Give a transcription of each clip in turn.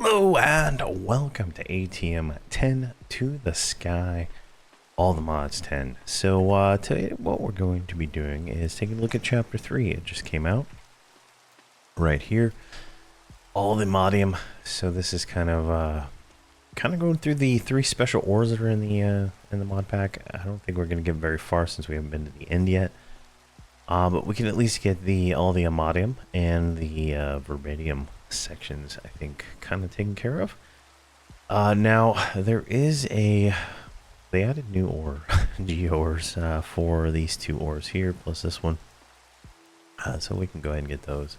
Hello and welcome to ATM 10 to the sky, all the mods 10. So today what we're going to be doing is taking a look at chapter 3. It just came out right here, all the modium. So this is kind of going through the 3 special ores that are in the mod pack. I don't think we're going to get very far since we haven't been to the end yet. But we can at least get all the amodium and the verbatium sections, I think, kind of taken care of. Now there is they added new ore geores for these 2 ores here plus this one, so we can go ahead and get those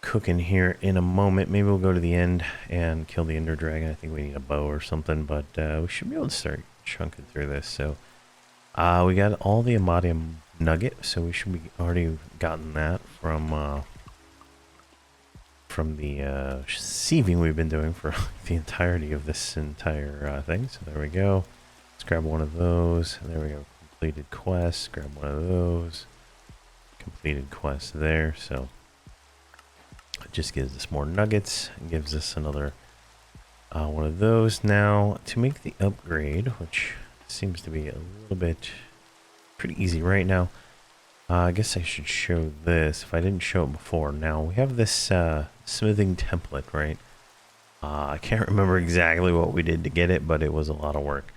cooking here in a moment. Maybe we'll go to the end and kill the ender dragon. I think we need a bow or something, but we should be able to start chunking through this. So we got all the amodium nugget, so we should be already gotten that from the sieving we've been doing for the entirety of this entire thing. So there we go. Let's grab one of those. There we go. Completed quest. Grab one of those. Completed quest there. So it just gives us more nuggets. It gives us another one of those. Now to make the upgrade, which seems to be a little bit pretty easy right now. I guess I should show this if I didn't show it before. Now we have this smithing template, right? I can't remember exactly what we did to get it, but it was a lot of work.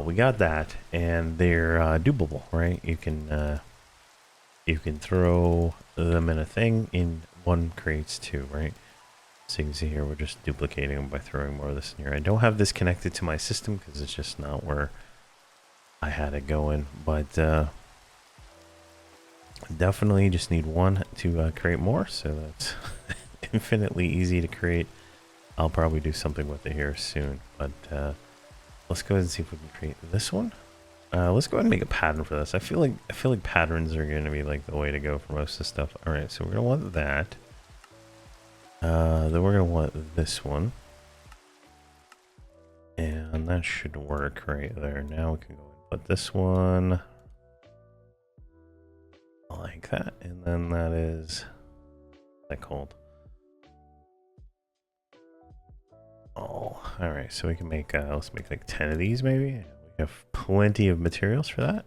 We got that, and they're dupable, right? You can throw them in a thing. In one creates 2, right? So you can see here we're just duplicating them by throwing more of this in here. I don't have this connected to my system because it's just not where I had it going, but definitely just need one to create more, so that's infinitely easy to create. I'll probably do something with it here soon, but let's go ahead and see if we can create this one. Let's go ahead and make a pattern for this. I feel like patterns are going to be like the way to go for most of the stuff. All right, so we're gonna want that. Then we're gonna want this one, and that should work right there. Now we can go and put this one like that, and then that is that called. Oh, all right. So we can make let's make like 10 of these maybe. We have plenty of materials for that.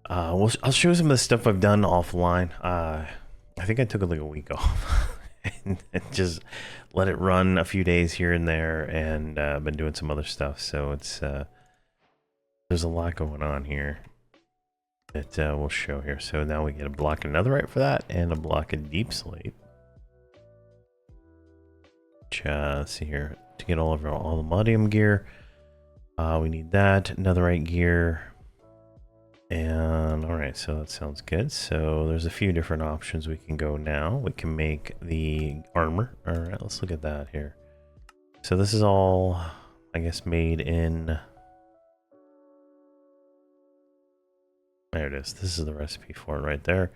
I'll show some of the stuff I've done offline. I think I took like a week off and just let it run a few days here and there, and been doing some other stuff. So it's there's a lot going on here that we'll show here. So now we get a block of netherite for that and a block of deep slate. Which, let's see here, to get all the modium gear, we need that netherite gear. And all right, so that sounds good. So there's a few different options we can go now. We can make the armor. All right, let's look at that here. So this is all, I guess, made in. There it is. This is the recipe for it right there.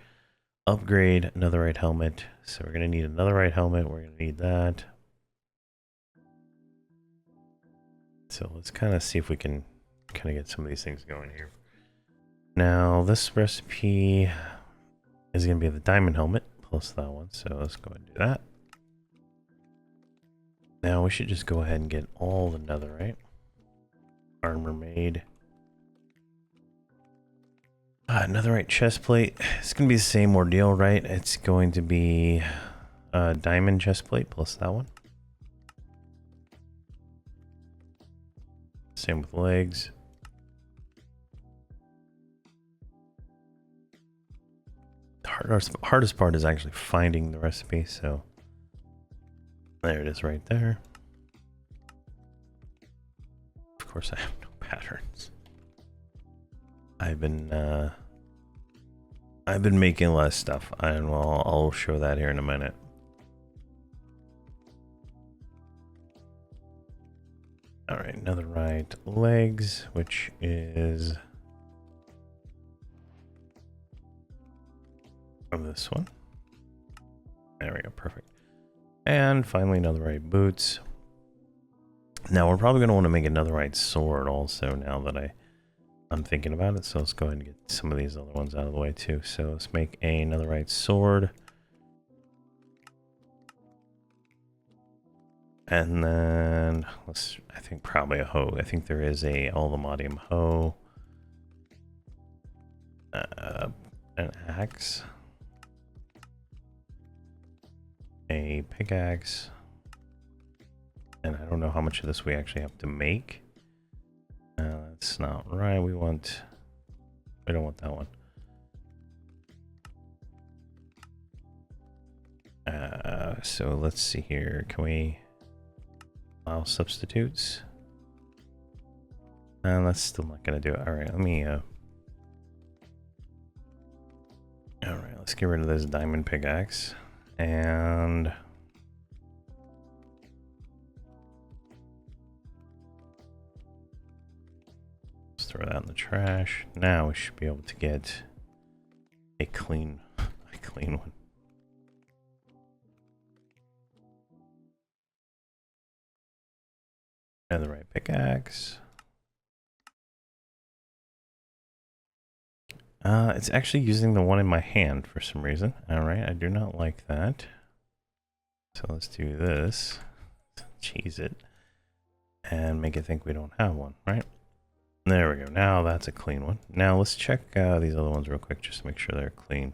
Upgrade netherite helmet. So we're gonna need a netherite helmet. We're gonna need that. So let's kind of see if we can kind of get some of these things going here. Now this recipe is gonna be the diamond helmet plus that one. So let's go ahead and do that. Now we should just go ahead and get all the netherite armor made. Netherite chest plate. It's gonna be the same ordeal, right? It's going to be a diamond chest plate plus that one. Same with legs. The hardest part is actually finding the recipe, so there it is right there. Of course I have no patterns. I've been making less stuff, and I'll show that here in a minute. All right, netherite legs, which is from this one. There we go, perfect. And finally, netherite boots. Now we're probably going to want to make a netherite sword also, now that I'm thinking about it. So let's go ahead and get some of these other ones out of the way too. So let's make a netherite sword. And then I think probably a hoe. I think there is a aluminium hoe. An axe. A pickaxe. And I don't know how much of this we actually have to make. That's not right. We don't want that one. So let's see here. Can we allow substitutes? And that's still not gonna do it. All right, let me. All right, let's get rid of this diamond pickaxe and. Let's throw that in the trash. Now we should be able to get a clean one. And the right pickaxe. It's actually using the one in my hand for some reason. All right, I do not like that. So let's do this. Cheese it. And make it think we don't have one, right? There we go. Now that's a clean one. Now let's check these other ones real quick just to make sure they're clean.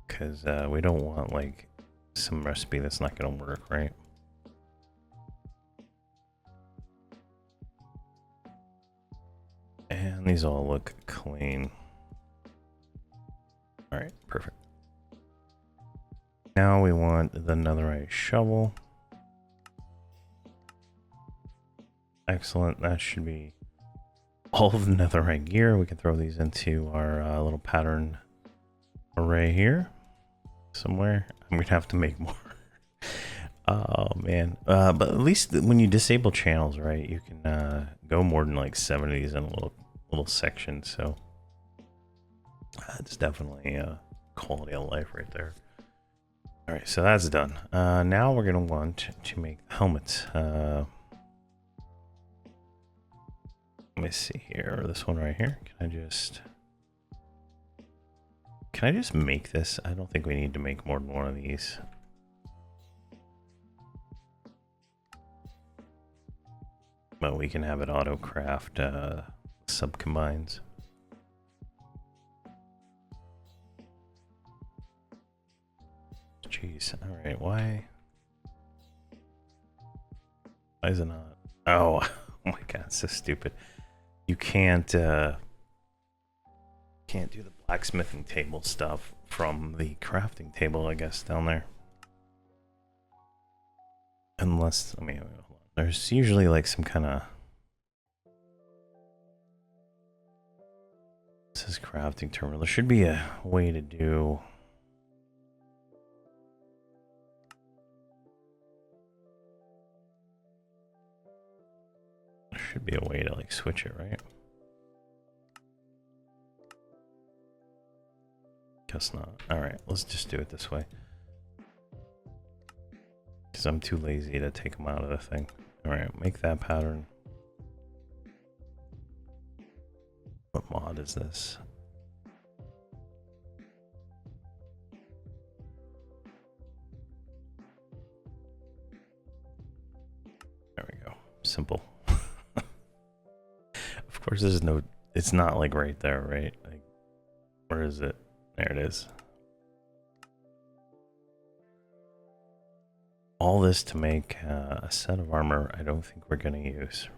Because we don't want like some recipe that's not going to work, right? And these all look clean. All right, perfect. Now we want the netherite shovel. Excellent. That should be all of the netherite gear. We can throw these into our little pattern array here somewhere. I'm gonna have to make more. Oh man. But at least when you disable channels, right, you can go more than like 7 of these in a little section. So it's definitely quality of life right there. All right, so that's done. Now we're gonna want to make helmets. Let me see here, this one right here. Can I just make this? I don't think we need to make more than one of these. But we can have it auto craft sub combines. Jeez, all right, why is it not? Oh, oh my god, it's so stupid. You can't do the blacksmithing table stuff from the crafting table, I guess, down there. Unless, I mean, hold on. There's usually like some kind of... This is crafting terminal. There should be a way to do... There should be a way to like switch it, right? Guess not. Alright, let's just do it this way. Because I'm too lazy to take them out of the thing. Alright, make that pattern. What mod is this? There we go. Simple. Of course, there's no... It's not like right there, right? Like, where is it? There it is. All this to make a set of armor I don't think we're going to use.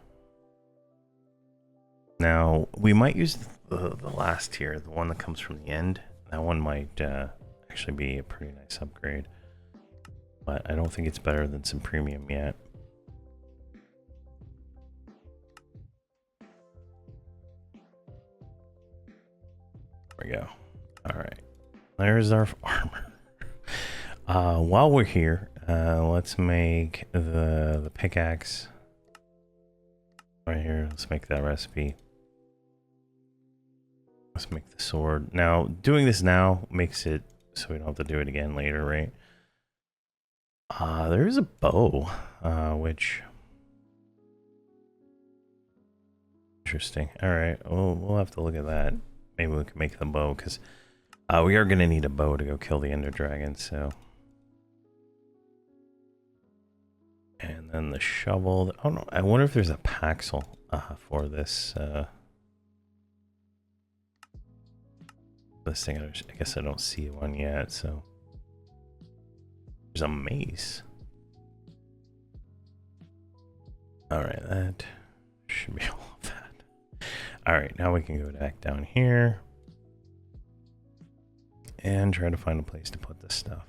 Now, we might use the last tier, the one that comes from the end. That one might actually be a pretty nice upgrade. But I don't think it's better than some premium yet. There we go. Alright. There's our armor. While we're here, let's make the pickaxe. Right here, let's make that recipe. Let's make the sword. Now, doing this now makes it so we don't have to do it again later, right? There is a bow, which... Interesting. Alright, we'll have to look at that. Maybe we can make the bow, because we are going to need a bow to go kill the ender dragon, so... And then the shovel. Oh no, I wonder if there's a paxel for this this thing. I guess I don't see one yet. So there's a mace. All right, that should be all of that. All right, now we can go back down here and try to find a place to put this stuff.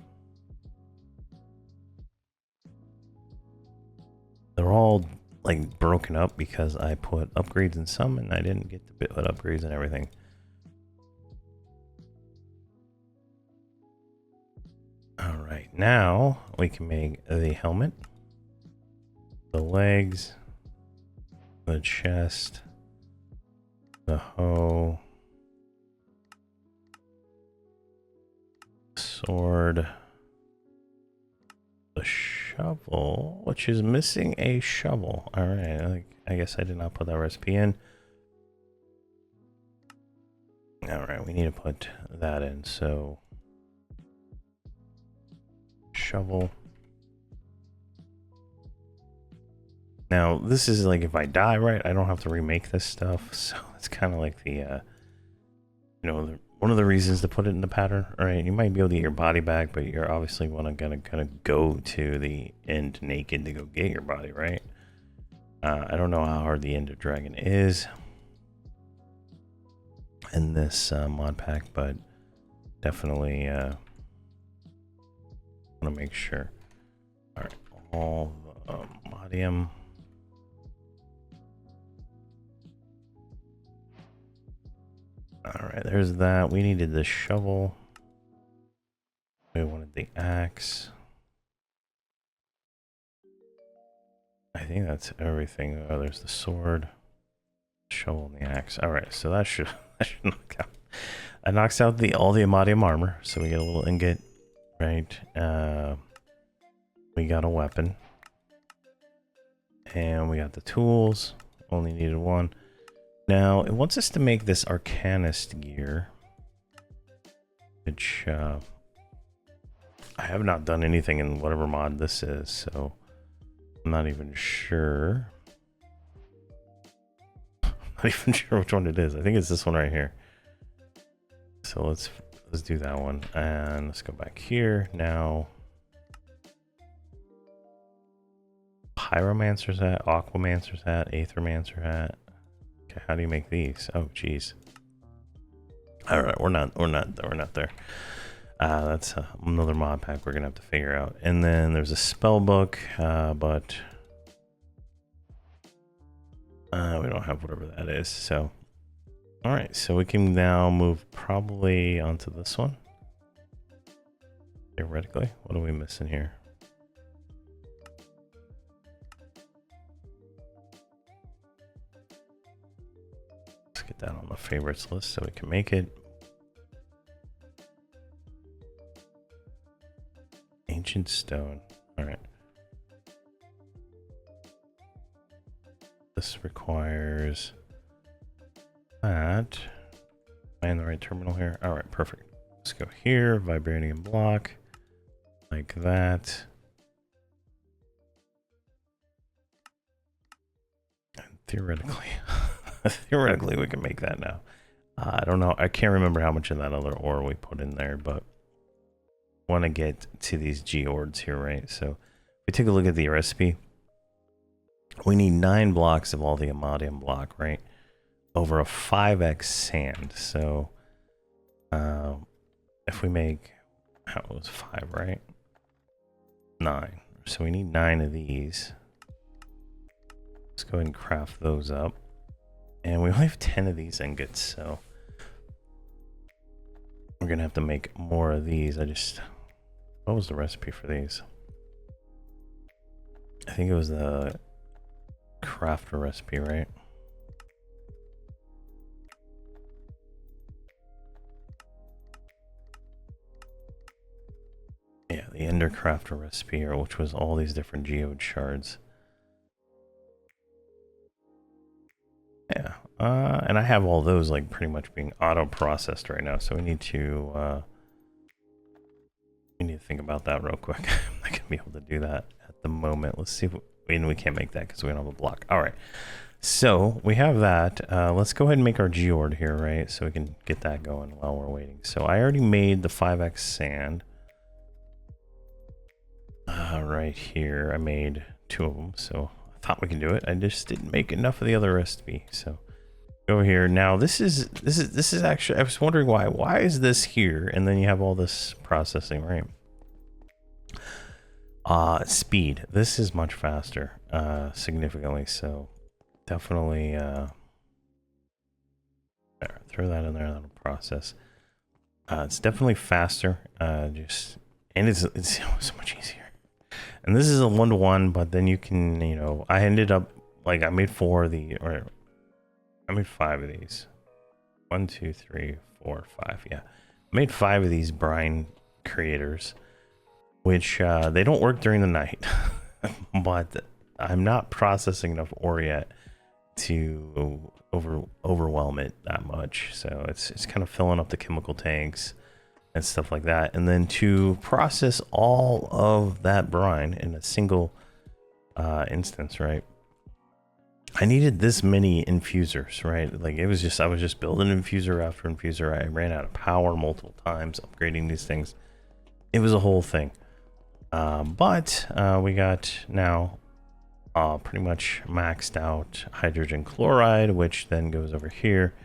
They're all like broken up because I put upgrades in some and I didn't get the bit with upgrades and everything. All right, now we can make the helmet, the legs, the chest, the hoe, sword, the shovel, which is missing a shovel. All right, I guess I did not put that recipe in. All right, we need to put that in. So shovel. Now this is like if I die, right? I don't have to remake this stuff. So it's kind of like the, you know, one of the reasons to put it in the pattern. All right, you might be able to get your body back, but you're obviously gonna go to the end naked to go get your body, right? I don't know how hard the Ender Dragon is in this mod pack, but definitely want to make sure. All right, all the modium. All right, there's that. We needed the shovel. We wanted the axe. I think that's everything. Oh, there's the sword, shovel, and the axe. All right, so that should knock out. It knocks out all the Amadium armor, so we get a little ingot, right? We got a weapon, and we got the tools. Only needed one. Now it wants us to make this Arcanist gear, which I have not done anything in whatever mod this is, so I'm not even sure. I'm not even sure which one it is. I think it's this one right here. So let's do that one, and let's go back here now. Pyromancer's hat, Aquamancer's hat, Aethermancer hat. Okay, how do you make these? Oh, geez. All right, we're not there. That's another mod pack we're gonna have to figure out. And then there's a spell book, but we don't have whatever that is. So, all right, so we can now move probably onto this one. Theoretically, what are we missing here? Get that on the favorites list so we can make it. Ancient stone. All right. This requires that. Am I in the right terminal here? All right, perfect. Let's go here. Vibranium block. Like that. And theoretically... Theoretically, we can make that now. I don't know. I can't remember how much of that other ore we put in there, but want to get to these geodes here, right? So if we take a look at the recipe, we need 9 blocks of all the Amadium block, right? Over a 5x sand. So if we make, how it was 5, right? 9. So we need 9 of these. Let's go ahead and craft those up. And we only have 10 of these ingots, so we're gonna have to make more of these. What was the recipe for these? I think it was the crafter recipe, right? Yeah, the Ender crafter recipe, which was all these different geode shards. Yeah, and I have all those like pretty much being auto processed right now, so we need to we need to think about that real quick. I'm not gonna be able to do that at the moment. Let's see if we can't make that because we don't have a block. All right. So we have that. Let's go ahead and make our geode here, right? So we can get that going while we're waiting. So I already made the 5x sand. Right here, I made 2 of them, so I thought we can do it. I just didn't make enough of the other recipe. So go here. Now this is actually, I was wondering why is this here? And then you have all this processing, right? Speed. This is much faster, significantly. So definitely, there, throw that in there. That'll process. It's definitely faster. And it's so much easier. And this is a 1-to-1, but then you can, you know, I ended up like I made 4 of the, or I made 5 of these. 1, 2, 3, 4, 5. Yeah, I made 5 of these brine creators, which they don't work during the night, but I'm not processing enough ore yet to overwhelm it that much. So it's kind of filling up the chemical tanks and stuff like that, and then to process all of that brine in a single instance, right? I needed this many infusers, right? Like it was just, I was just building infuser after infuser. I ran out of power multiple times upgrading these things. It was a whole thing. But we got now pretty much maxed out hydrogen chloride, which then goes over here.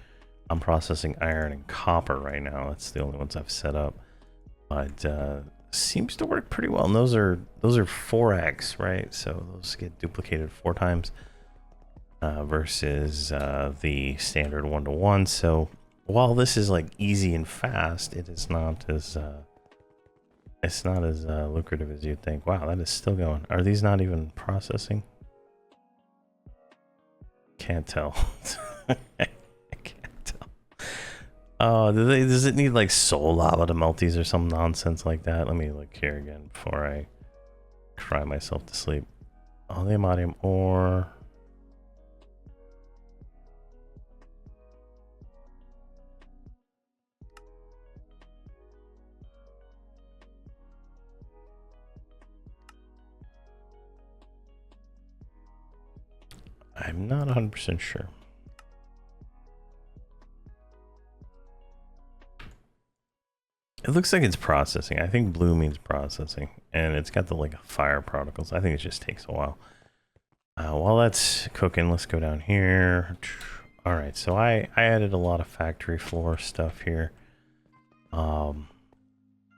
I'm processing iron and copper right now. That's the only ones I've set up, but seems to work pretty well. And those are 4x, right? So those get duplicated 4 times versus the standard 1-to-1. So while this is like easy and fast, it is not as lucrative as you'd think. Wow, that is still going. Are these not even processing? Can't tell. Oh, does it need like soul lava to melt these or some nonsense like that? Let me look here again before I cry myself to sleep. Oh, the amodium ore. I'm not 100% sure. It looks like it's processing. I think blue means processing, and it's got the like fire particles. I think it just takes a while. While that's cooking, let's go down here. All right, so I added a lot of factory floor stuff here. I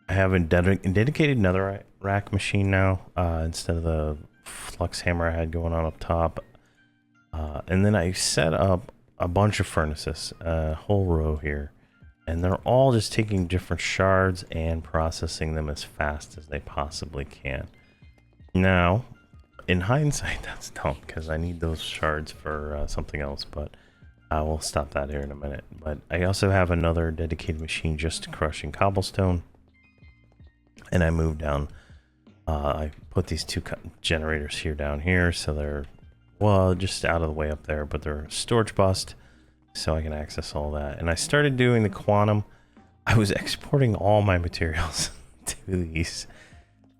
have a dedicated nether rack machine now instead of the flux hammer I had going on up top. And then I set up a bunch of furnaces, a whole row here. And they're all just taking different shards and processing them as fast as they possibly can. Now, in hindsight, that's dumb because I need those shards for something else, but I will stop that here in a minute. But I also have another dedicated machine just crushing cobblestone. And I moved down, I put these 2 generators here down here, so they're, well, just out of the way up there, but they're storage bust. So I can access all that. And I started doing the quantum. I was exporting all my materials to these,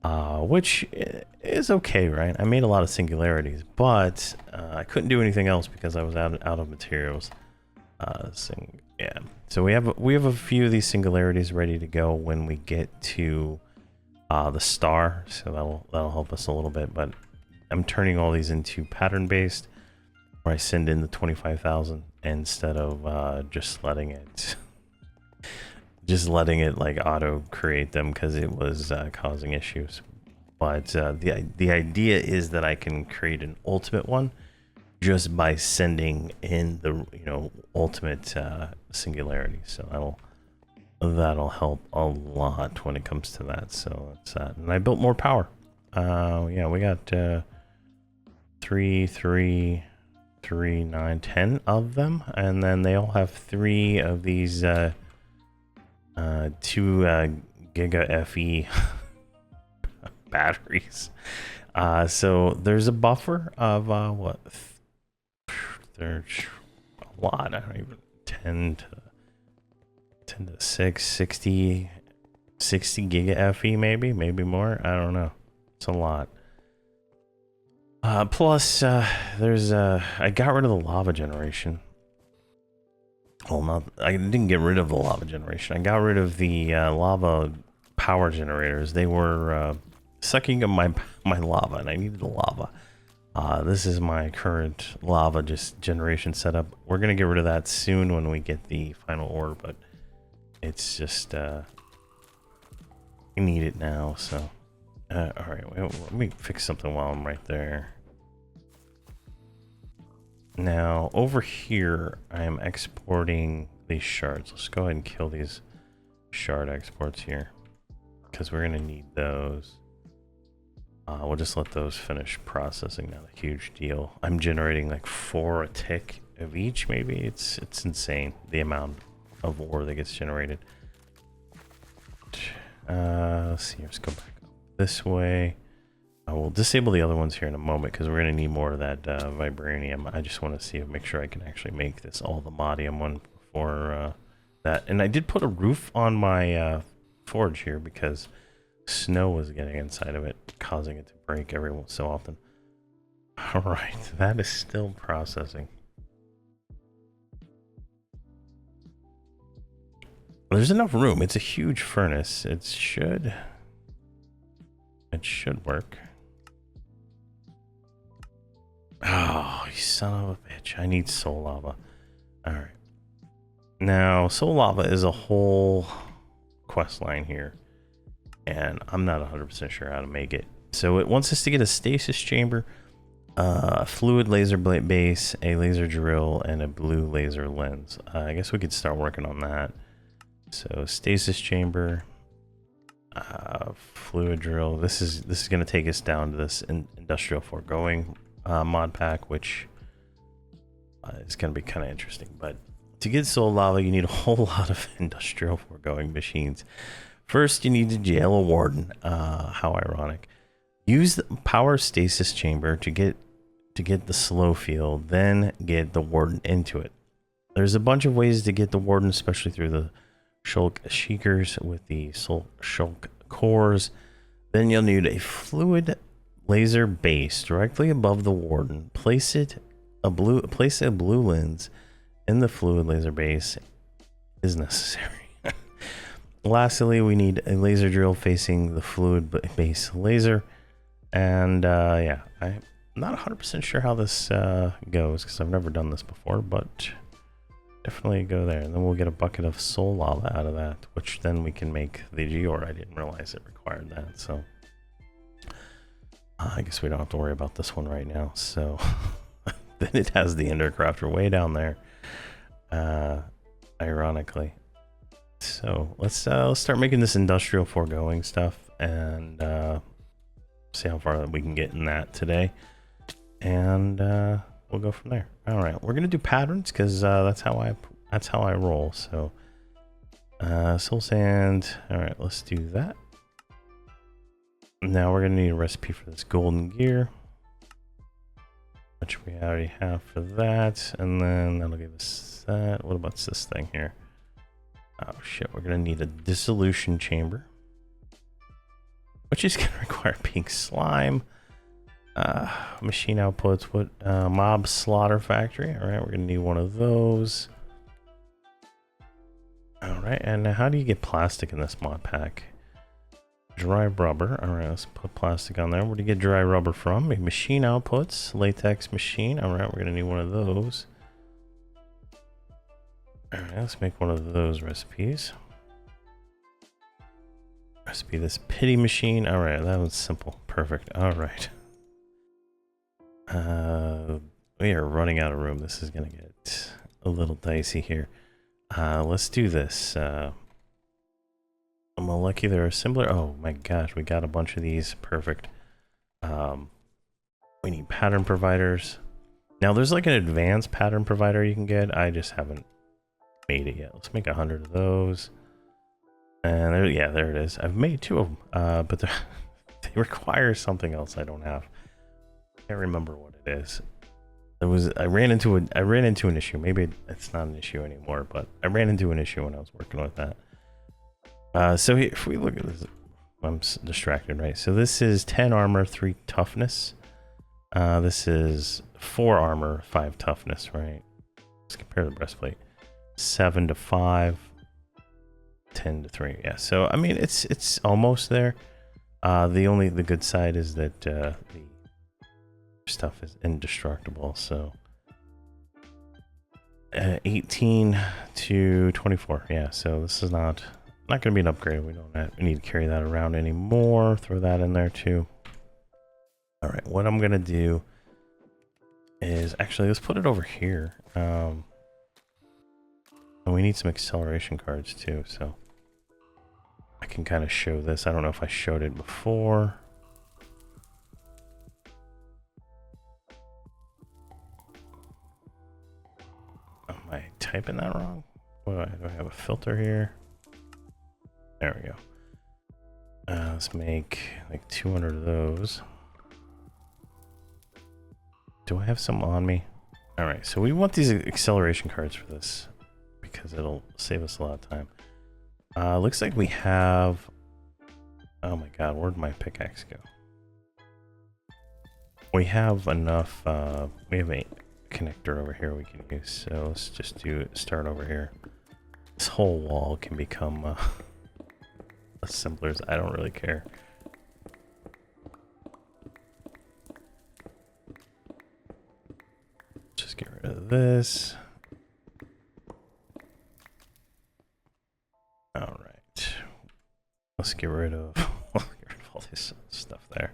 which is okay, right? I made a lot of singularities, but I couldn't do anything else because I was out of materials. Yeah. So we have a few of these singularities ready to go when we get to the star. So that'll help us a little bit. But I'm turning all these into pattern based, where I send in the 25,000 instead of just letting it like auto create them because it was causing issues. But the idea is that I can create an ultimate one just by sending in the ultimate singularity. So that'll help a lot when it comes to that. So that's that. And I built more power. Yeah, we got 3, 9, 10 of them, and then they all have 3 of these 2 giga FE batteries. So there's a buffer of what? There's a lot. I don't even 10 to 6, 60 60 giga FE, maybe more. I don't know. It's a lot. Plus, there's I got rid of the lava generation. Well, not I didn't get rid of the lava generation. I got rid of the lava power generators. They were sucking up my lava, and I needed the lava. This is my current lava generation setup. We're gonna get rid of that soon when we get the final ore, but it's just I need it now. So, all right, let me fix something while I'm right there. Now over here, I am exporting these shards. Let's go ahead and kill these shard exports here because we're gonna need those. We'll just let those finish processing. Not a huge deal. I'm generating like 4 a tick of each. Maybe it's insane the amount of ore that gets generated. Let's see. Let's go back up this way. I will disable the other ones here in a moment because we're gonna need more of that vibranium. I just want to see, make sure I can actually make this all the modium one before that. And I did put a roof on my forge here because snow was getting inside of it, causing it to break every so often. All right, that is still processing. There's enough room. It's a huge furnace. It should work. Oh, you son of a bitch. I need soul lava. All right. Now, soul lava is a whole quest line here, and I'm not 100% sure how to make it. So it wants us to get a stasis chamber, a fluid laser blade base, a laser drill, and a blue laser lens. I guess we could start working on that. So stasis chamber, fluid drill. This is going to take us down to this industrial foregoing mod pack, which is going to be kind of interesting. But to get soul lava, you need a whole lot of industrial foregoing machines. First, you need to jail a warden. How ironic. Use the power stasis chamber to get the slow field, then get the warden into it. There's a bunch of ways to get the warden, especially through the shulk shakers with the shulk cores. Then you'll need a fluid laser base directly above the warden. Place a blue lens in the fluid laser base is necessary. Lastly, we need a laser drill facing the fluid base laser. And yeah, I'm not 100% sure how this goes because I've never done this before, but definitely go there. And then we'll get a bucket of soul lava out of that, which then we can make the geode. I didn't realize it required that, so I guess we don't have to worry about this one right now. So then it has the Endercrafter way down there, ironically. So let's start making this industrial foregoing stuff and see how far we can get in that today, and we'll go from there. All right, we're gonna do patterns because that's how I roll. So soul sand. All right, let's do that. Now we're gonna need a recipe for this golden gear, which we already have for that, and then that'll give us that. What about this thing here? Oh shit, we're gonna need a dissolution chamber, which is gonna require pink slime. Machine outputs, what mob slaughter factory. All right, we're gonna need one of those. All right, and now how do you get plastic in this mod pack? Dry rubber. All right, let's put plastic on there. Where do you get dry rubber from? Machine outputs, latex machine. All right, we're gonna need one of those. All right, let's make one of those recipes. Recipe this pity machine. All right, that was simple. Perfect. All right. We are running out of room. This is gonna get a little dicey here. Let's do this. A molecular assembler. Oh my gosh, we got a bunch of these. Perfect. We need pattern providers. Now there's like an advanced pattern provider you can get. I just haven't made it yet. Let's make 100 of those. And there, yeah, there it is. I've made 2 of them, but they require something else I don't have. I can't remember what it is. I ran into an issue. Maybe it's not an issue anymore, but I ran into an issue when I was working with that. So if we look at this, I'm distracted, right? So this is 10 armor, 3 toughness. This is 4 armor, 5 toughness, right? Let's compare the breastplate. 7 to 5, 10 to 3. Yeah, so I mean it's almost there. The good side is that the stuff is indestructible. So 18 to 24. Yeah, so this is not going to be an upgrade. We need to carry that around anymore. Throw that in there too. All right, what I'm gonna do is actually let's put it over here. And we need some acceleration cards too, so I can kind of show this. I don't know if I showed it before. Am I typing that wrong? Do I have a filter here? There we go. Let's make like 200 of those. Do I have some on me? All right, so we want these acceleration cards for this because it'll save us a lot of time. Looks like we have... Oh my god, where'd my pickaxe go? We have enough... we have a connector over here we can use, so let's just start over here. This whole wall can become assemblers. I don't really care. Just get rid of this. All right. Let's get rid of all this stuff there.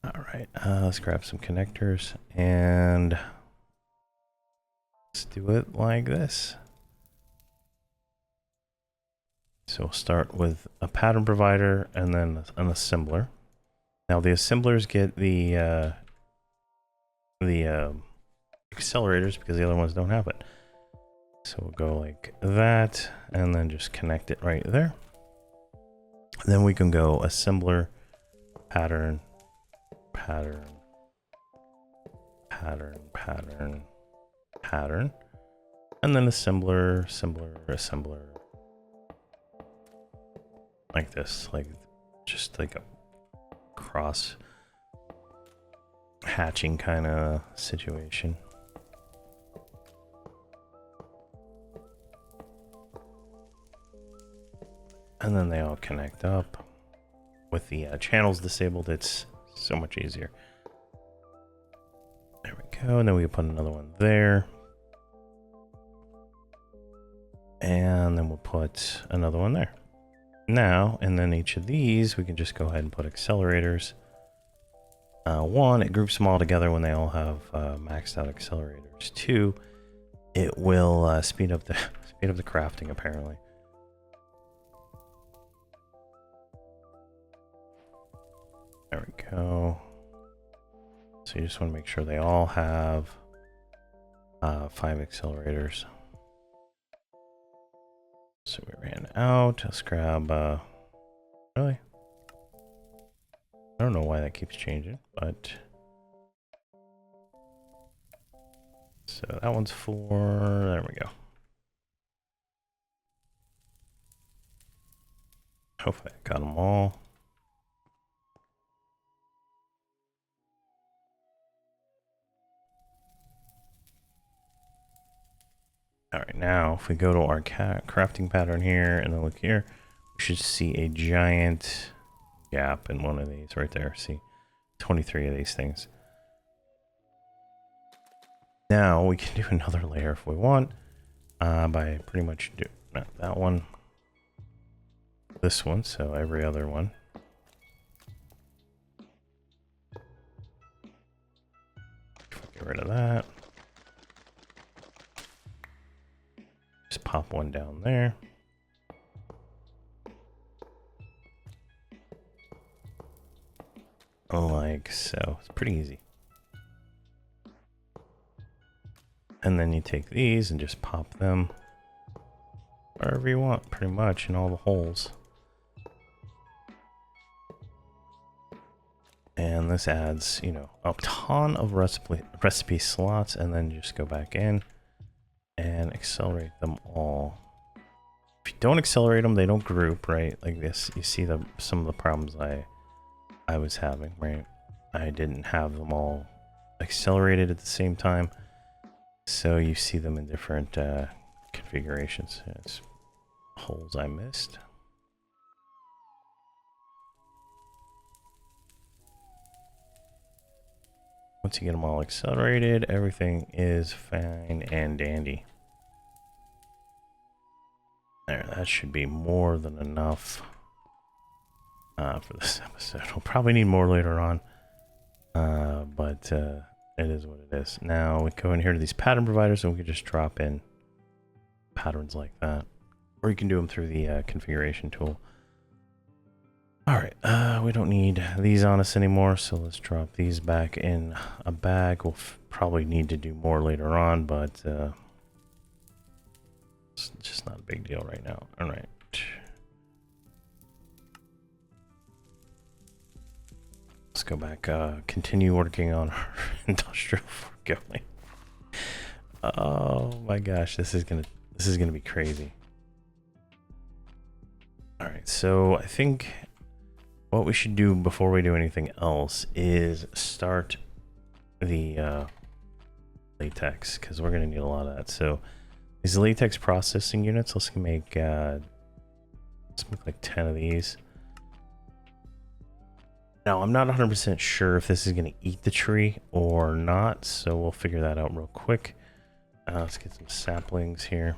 All right. Let's grab some connectors and let's do it like this. So we'll start with a pattern provider and then an assembler. Now the assemblers get the accelerators because the other ones don't have it. So we'll go like that and then just connect it right there. Then we can go assembler, pattern, pattern, pattern, pattern, pattern, and then assembler, assembler. Like this, like just like a cross hatching kind of situation. And then they all connect up. With the channels disabled, it's so much easier. There we go, and then we can put another one there. And then we'll put another one there. Now, and then each of these, we can just go ahead and put accelerators. One, it groups them all together when they all have maxed out accelerators. Two, it will speed up the crafting apparently. There we go. So you just want to make sure they all have 5 accelerators. So we ran out. Let's grab, really? I don't know why that keeps changing, but... So that one's 4, there we go. Hopefully I got them all. All right, now if we go to our crafting pattern here and then look here, we should see a giant gap in one of these right there. See, 23 of these things. Now we can do another layer if we want by pretty much do not that one, this one, so every other one. Get rid of that. Just pop one down there. Like so. It's pretty easy. And then you take these and just pop them wherever you want, pretty much, in all the holes. And this adds, you know, a ton of recipe slots, and then just go back in and accelerate them all. if you don't accelerate them, they don't group, right? Like this, you see some of the problems I was having, right? I didn't have them all accelerated at the same time, so you see them in different configurations. It's holes I missed. Once you get them all accelerated, everything is fine and dandy. There, that should be more than enough for this episode. We'll probably need more later on, but it is what it is. Now we go in here to these pattern providers and we can just drop in patterns like that. Or you can do them through the configuration tool. Alright, we don't need these on us anymore, so let's drop these back in a bag. We'll probably need to do more later on, but it's just not a big deal right now. Alright. Let's go back, continue working on our industrial foregoing. Oh my gosh, this is gonna be crazy. Alright, so I think what we should do before we do anything else is start the latex, because we're going to need a lot of that. So these latex processing units, let's make like 10 of these. Now, I'm not 100% sure if this is going to eat the tree or not, so we'll figure that out real quick. Let's get some saplings here.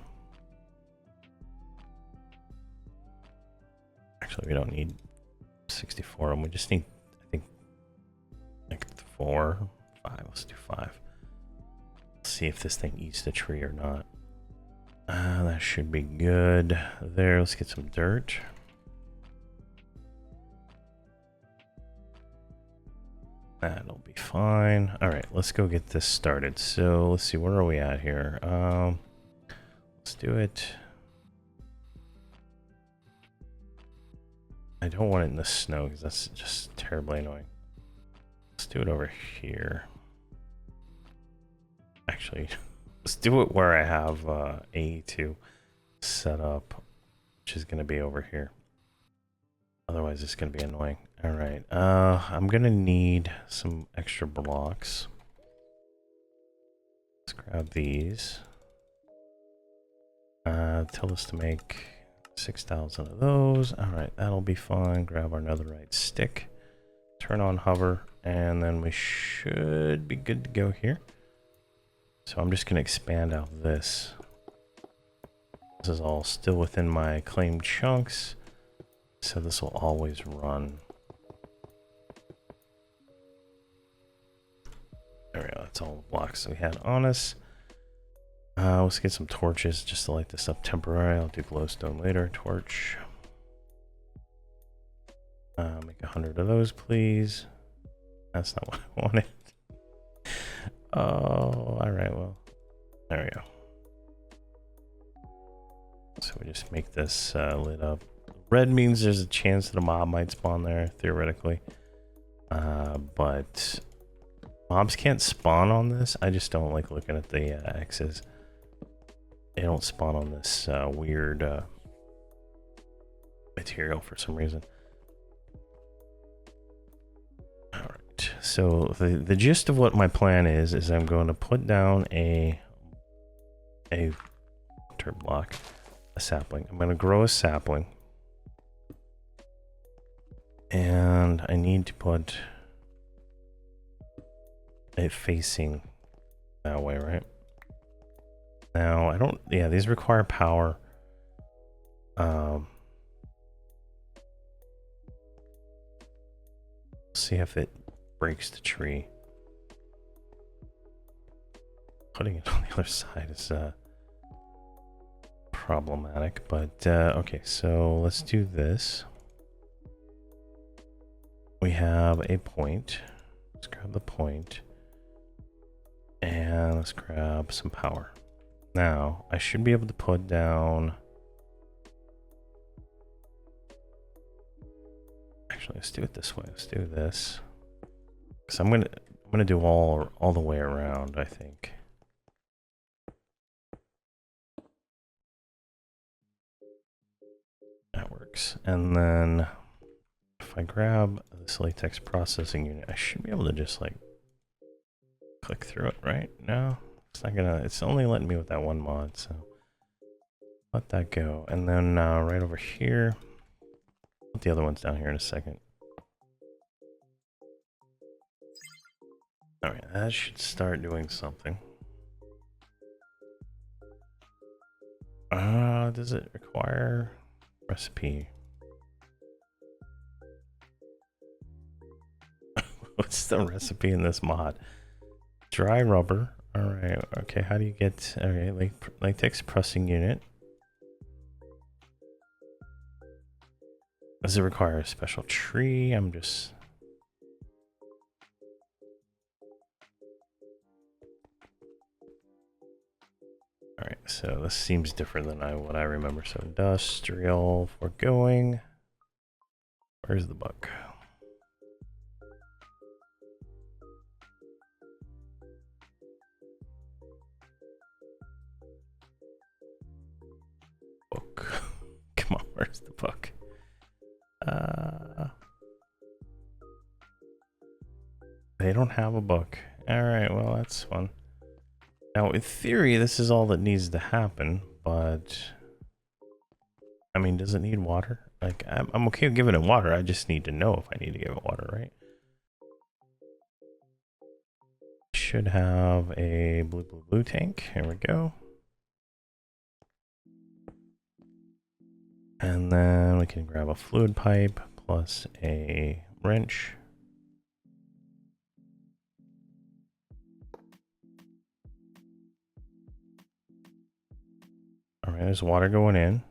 Actually, we don't need 64 of them. We just need, I think, like 4, 5. Let's do 5. Let's see if this thing eats the tree or not. That should be good. There, let's get some dirt. That'll be fine. All right, let's go get this started. So let's see, where are we at here? Let's do it. I don't want it in the snow because that's just terribly annoying. Let's do it over here. Actually, let's do it where I have A2 set up, which is going to be over here. Otherwise, it's going to be annoying. All right, I'm going to need some extra blocks. Let's grab these. Tell us to make 6,000 of those. All right, that'll be fine. Grab our netherite stick, turn on hover, and then we should be good to go here. So I'm just going to expand out this. This is all still within my claimed chunks, so this will always run. There we go. That's all the blocks we had on us. Let's get some torches just to light this up temporarily. I'll do glowstone later. Torch. Make 100 of those, please. That's not what I wanted. Oh, all right. Well, there we go. So we just make this lit up. Red means there's a chance that a mob might spawn there, theoretically. But mobs can't spawn on this. I just don't like looking at the X's. They don't spawn on this weird material for some reason. Alright, so the gist of what my plan is I'm going to put down a dirt block, a sapling. I'm going to grow a sapling. And I need to put it facing that way, right? Now, I don't, yeah, these require power. See if it breaks the tree. Putting it on the other side is problematic, but okay, so let's do this. We have a point. Let's grab the point. And let's grab some power. Now, I should be able to put down... Actually, let's do it this way. Let's do this. Because I'm gonna do all the way around, I think. works. And then if I grab this latex processing unit, I should be able to just like click through it, right? No, it's not gonna, it's only letting me with that one mod, so let that go. And then right over here, put the other ones down here in a second. All right, that should start doing something. Does it require recipe? What's the recipe in this mod? Dry rubber. All right. Okay. How do you get? All right. Latex pressing unit. Does it require a special tree? I'm just. All right. So this seems different than what I remember. So industrial foregoing. Where's the book? Book. Come on, where's the book? They don't have a book. All right, well, that's fun. Now, in theory, this is all that needs to happen, but I mean, does it need water? Like, I'm okay with giving it water. I just need to know if I need to give it water, right? Should have a blue tank. Here we go. And then we can grab a fluid pipe plus a wrench. All right, there's water going in.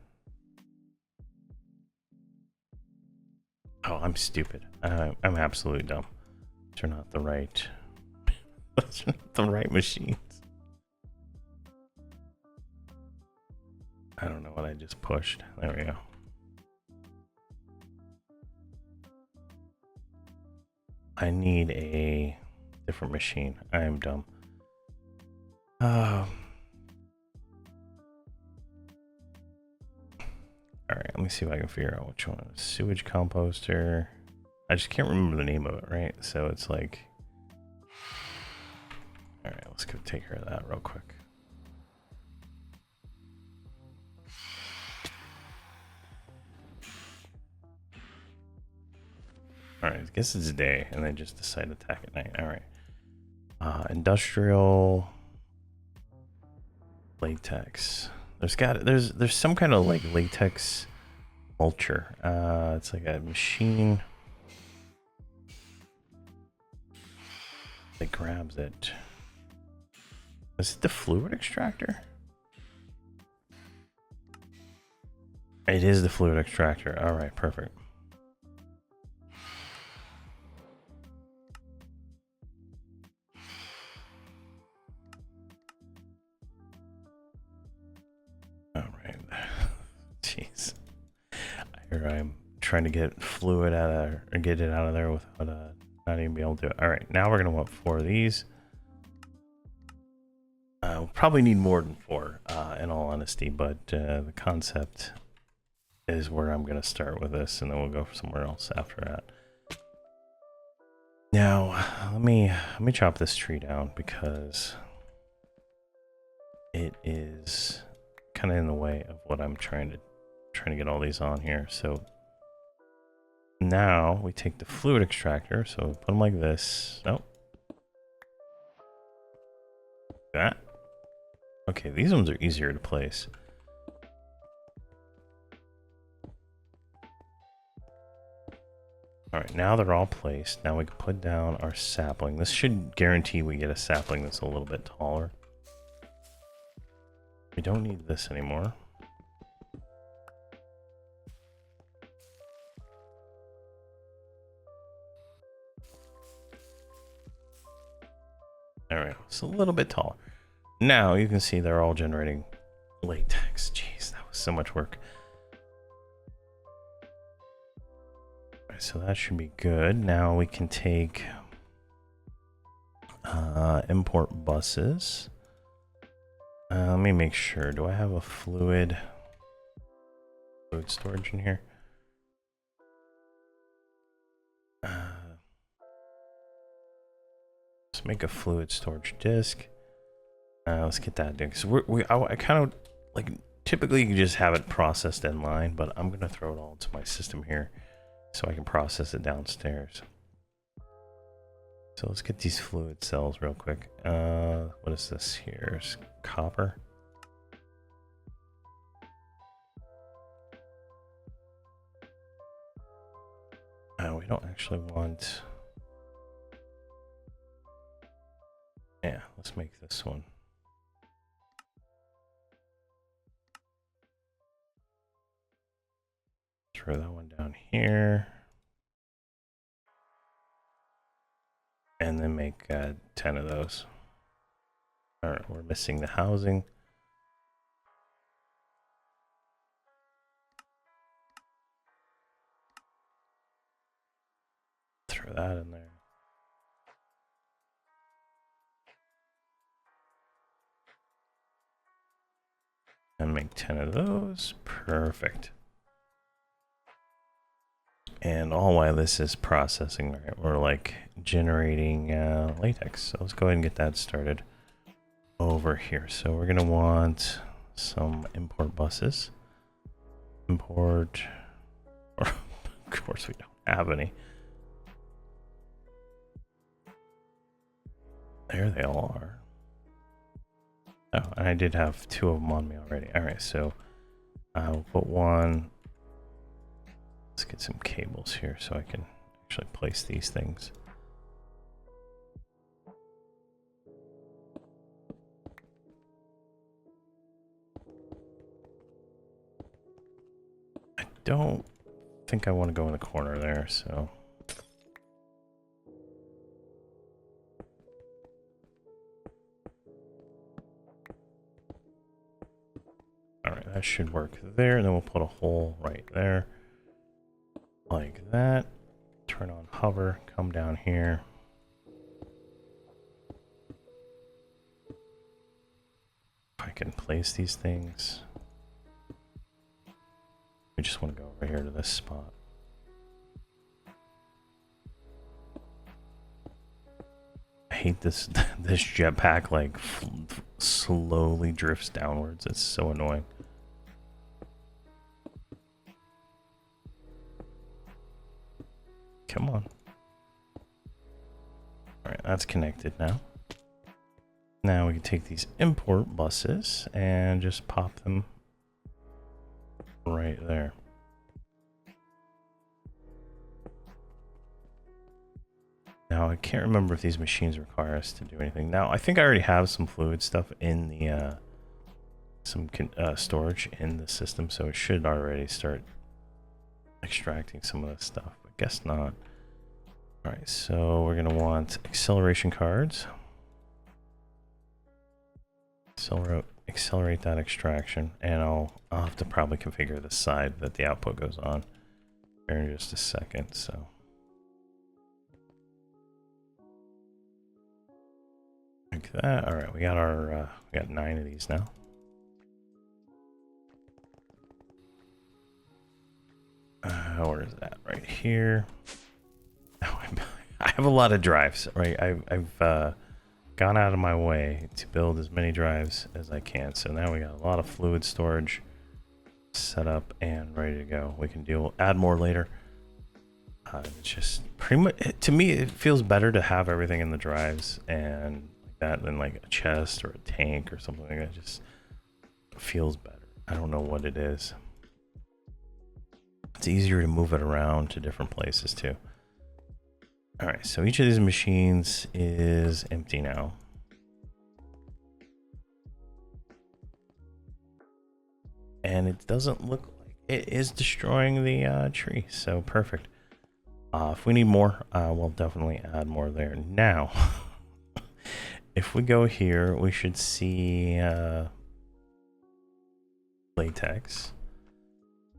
Oh, I'm stupid. I'm absolutely dumb. Those are not the right. Those are not the right machines. I don't know what I just pushed. There we go. I need a different machine. I am dumb. All right, let me see if I can figure out which one. Sewage composter. I just can't remember the name of it, right? So it's like... All right, let's go take care of that real quick. All right, I guess it's day, and they just decide to attack at night. All right. Industrial latex. There's some kind of like latex mulcher. It's like a machine that grabs it. Is it the fluid extractor? It is the fluid extractor. All right, perfect. All right. Jeez. I'm trying to get fluid out of, or get it out of there without not even be able to do it. All right, now we're gonna want 4 of these. We'll probably need more than 4, in all honesty, but the concept is where I'm gonna start with this, and then we'll go somewhere else after that. Now, let me chop this tree down because it is kind of in the way of what I'm trying to get all these on here. So now we take the fluid extractor, so put them like this. Nope. That. Okay, these ones are easier to place. All right, now they're all placed. Now we can put down our sapling. This should guarantee we get a sapling that's a little bit taller. We don't need this anymore. All right, it's a little bit taller. Now you can see they're all generating latex. Jeez, that was so much work. All right, so that should be good. Now we can take import buses. Let me make sure. Do I have a fluid storage in here? Let's make a fluid storage disk. Let's get that done. So I kind of like, typically you can just have it processed in line, but I'm gonna throw it all into my system here so I can process it downstairs. So let's get these fluid cells real quick. What is this here? It's copper. We don't actually want... Yeah, let's make this one. Throw that one down here. And then make 10 of those. All right, we're missing the housing. Throw that in there. And make 10 of those. Perfect. And all while this is processing, right, we're like generating latex. So let's go ahead and get that started over here. So we're gonna want some import buses. Import, or of course we don't have any. There they all are. Oh, and I did have 2 of them on me already. All right, so I'll put one. Let's get some cables here so I can actually place these things. I don't think I want to go in the corner there, so. All right, that should work there, and then we'll put a hole right there. Like that. Turn on hover, come down here. If I can place these things. We just want to go over here to this spot. I hate this this jetpack, like slowly drifts downwards. It's so annoying. Come on. All right, that's connected now. Now we can take these import buses and just pop them right there. Now I can't remember if these machines require us to do anything. Now I think I already have some fluid stuff in the storage in the system, so it should already start extracting some of this stuff. Guess not. All right, so we're gonna want acceleration cards. Accelerate that extraction, and I'll have to probably configure the side that the output goes on here in just a second. So like that. All right, we got our we got 9 of these now. Where is that? Right here. Oh, I have a lot of drives, right? I've gone out of my way to build as many drives as I can. So now we got a lot of fluid storage set up and ready to go. We can add more later. It's just pretty much, to me, it feels better to have everything in the drives and like that than like a chest or a tank or something like that. It just feels better. I don't know what it is. It's easier to move it around to different places too. All right, so each of these machines is empty now. And it doesn't look like it is destroying the tree, so perfect. If we need more, we'll definitely add more there. Now, if we go here, we should see latex.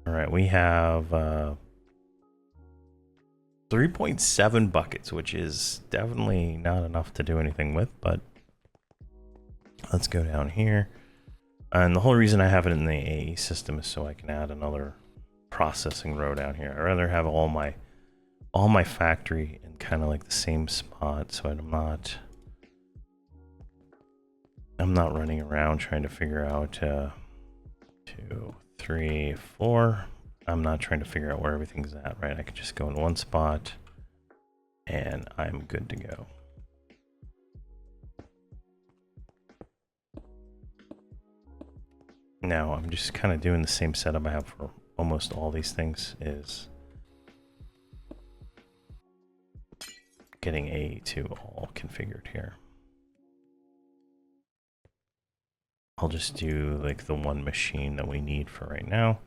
All right, we have 3.7 buckets, which is definitely not enough to do anything with, but let's go down here. And the whole reason I have it in the AE system is so I can add another processing row down here. I'd rather have all my all my factory in kind of like the same spot, so I'm not running around trying to figure out 2, 3, 4. I'm not trying to figure out where everything's at, right? I could just go in one spot and I'm good to go. Now I'm just kind of doing the same setup I have for almost all these things, is getting A2 all configured here. I'll just do like the one machine that we need for right now.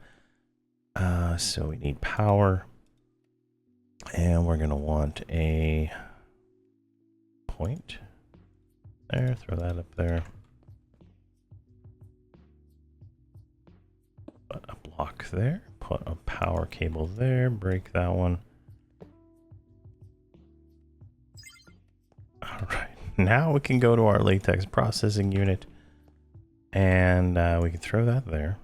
So we need power, and we're gonna want a point there, throw that up there. Put a block there, put a power cable there, break that one. All right, now we can go to our latex processing unit, and we can throw that there.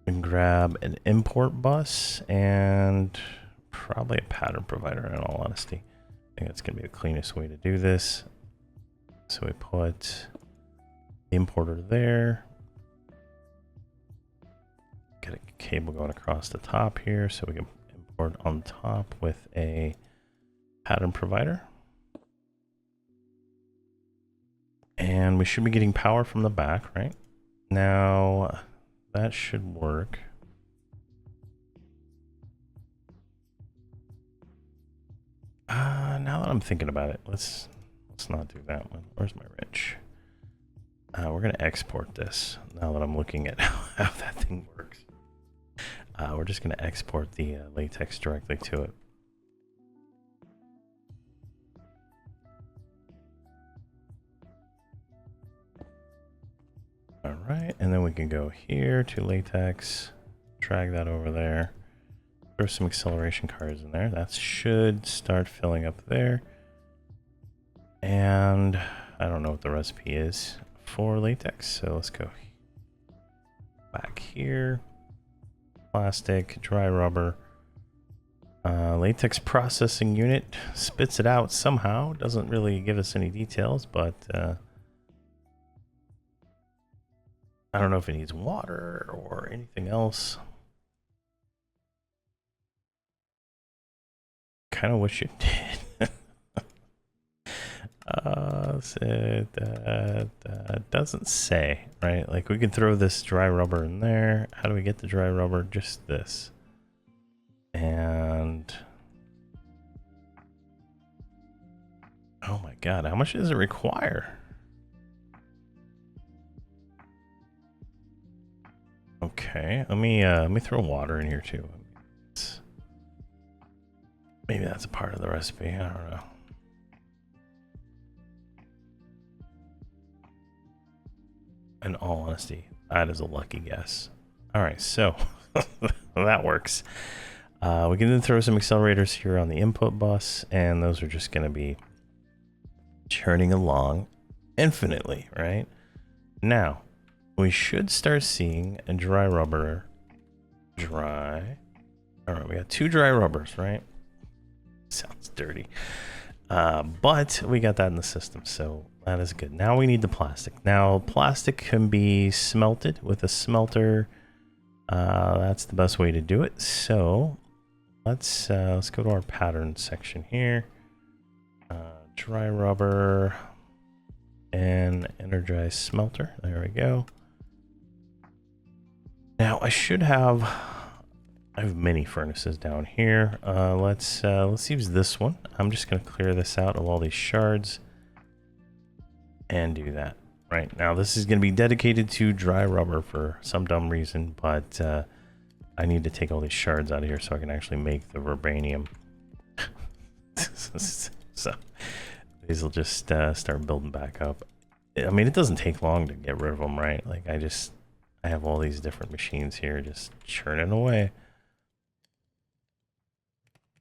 And grab an import bus and probably a pattern provider, in all honesty. I think that's going to be the cleanest way to do this. So we put the importer there. Get a cable going across the top here so we can import on top with a pattern provider. And we should be getting power from the back, right? Now that should work. Now that I'm thinking about it, let's not do that one. Where's my wrench? We're gonna export this. Now that I'm looking at how that thing works, we're just gonna export the latex directly to it. All right, and then we can go here to latex, drag that over there, throw some acceleration cards in there. That should start filling up there. And I don't know what the recipe is for latex, so let's go back here. Plastic, dry rubber, latex processing unit spits it out somehow. Doesn't really give us any details, but I don't know if it needs water or anything else. Kind of wish it did. That doesn't say, right? Like, we can throw this dry rubber in there. How do we get the dry rubber? Just this. And oh my god, how much does it require? Okay, let me throw water in here too. Maybe that's a part of the recipe. I don't know. In all honesty, that is a lucky guess. All right, so that works. We can then throw some accelerators here on the input bus, and those are just going to be churning along infinitely, right? Now, we should start seeing a dry rubber. Dry. All right, we got 2 dry rubbers, right? Sounds dirty. But we got that in the system, so that is good. Now we need the plastic. Now, plastic can be smelted with a smelter. That's the best way to do it. So let's go to our pattern section here. Dry rubber and energized smelter. There we go. Now I have many furnaces down here. Let's use this one. I'm just gonna clear this out of all these shards and do that. Right now, this is gonna be dedicated to dry rubber for some dumb reason, but I need to take all these shards out of here so I can actually make the vibranium. So these will just start building back up. I mean, it doesn't take long to get rid of them, right? Like, I have all these different machines here just churning away.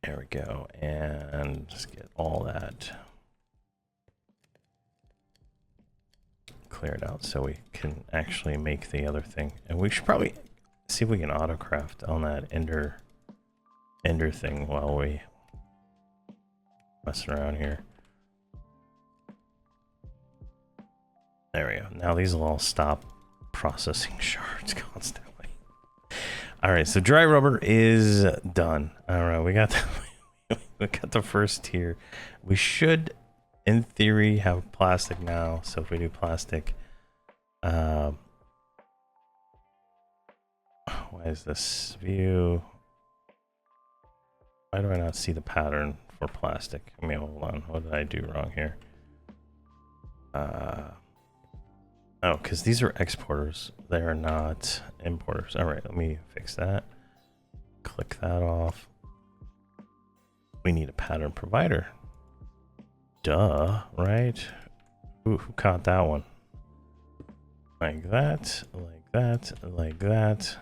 There we go, and just get all that cleared out so we can actually make the other thing. And we should probably see if we can autocraft on that ender ender thing while we messing around here. There we go. Now these will all stop processing shards constantly. All right, so dry rubber is done. All right, we got the first tier. We should, in theory, have plastic now. So if we do plastic, why is this view? Why do I not see the pattern for plastic? I mean, hold on. What did I do wrong here? Oh, because these are exporters. They are not importers. All right, let me fix that. Click that off. We need a pattern provider. Duh, right? Ooh, who caught that one? Like that, like that, like that.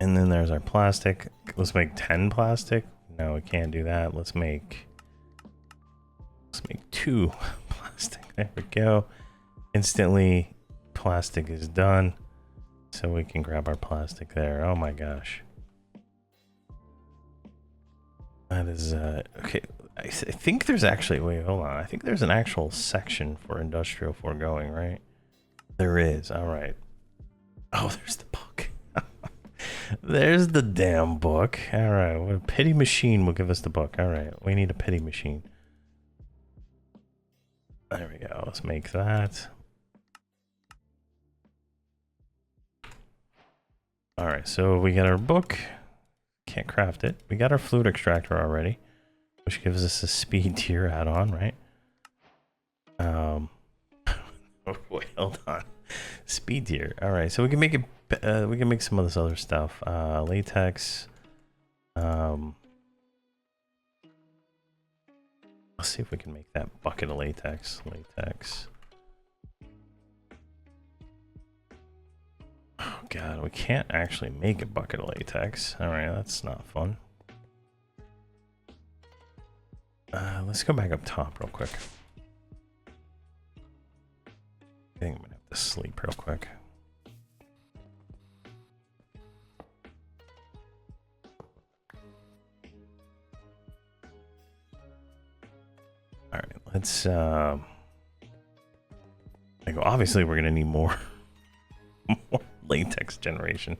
And then there's our plastic. Let's make 10 plastic. No, we can't do that. Let's make 2 plastic. There we go. Instantly, plastic is done. So we can grab our plastic there. Oh my gosh. That is, okay. I think there's actually, wait, hold on. I think there's an actual section for industrial foregoing, right? There is. All right. Oh, there's the book. There's the damn book. All right. Well, a pity machine will give us the book. All right. We need a pity machine. There we go. Let's make that. All right. So we got our book. Can't craft it. We got our fluid extractor already, which gives us a speed tier add-on, right? Oh boy, hold on. Speed tier. All right. So we can make it. We can make some of this other stuff. Latex. Let's see if we can make that bucket of latex. Latex. Oh god, we can't actually make a bucket of latex. Alright, that's not fun. Let's go back up top real quick. I think I'm gonna have to sleep real quick. Alright, let's like, obviously we're gonna need more latex generation,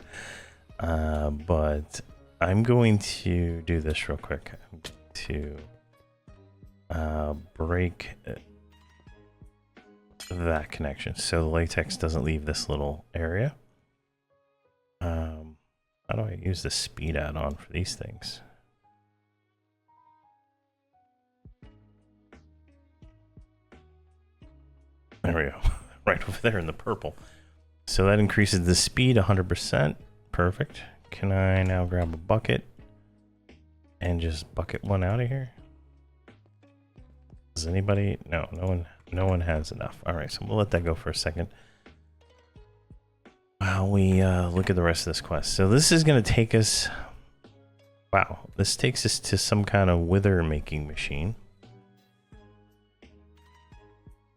but I'm going to do this real quick. I'm going to break that connection so the latex doesn't leave this little area. How do I use the speed add-on for these things? There we go. Right over there in the purple. So that increases the speed 100%. Perfect. Can I now grab a bucket and just bucket one out of here? Does anybody? No, no one has enough. All right, so we'll let that go for a second while we look at the rest of this quest. So this is going to take us. Wow, this takes us to some kind of wither making machine.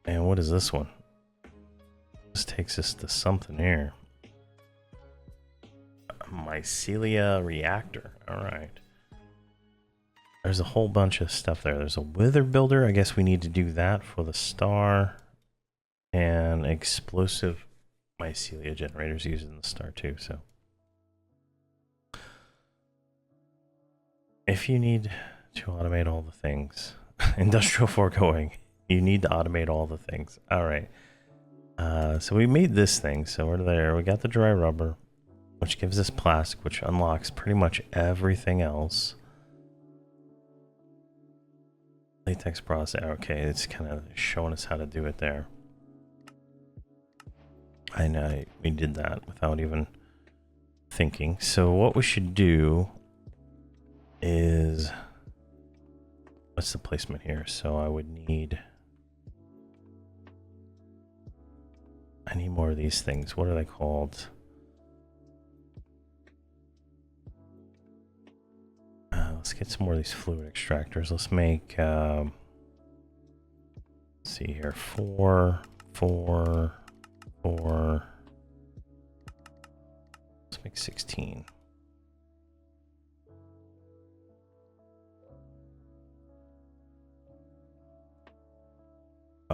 And what is this one? This takes us to something here. A mycelia reactor. All right. There's a whole bunch of stuff there. There's a wither builder. I guess we need to do that for the star. And explosive mycelia generators using the star too. So if you need to automate all the things, industrial foregoing, you need to automate all the things. All right. So we made this thing. So we're there. We got the dry rubber, which gives us plastic, which unlocks pretty much everything else. Latex process. Okay, it's kind of showing us how to do it there. I know we did that without even thinking. So what we should do is, what's the placement here? So I would need, I need more of these things. What are they called? Let's get some more of these fluid extractors. Let's make, let's see here, 4, 4, 4. Let's make 16.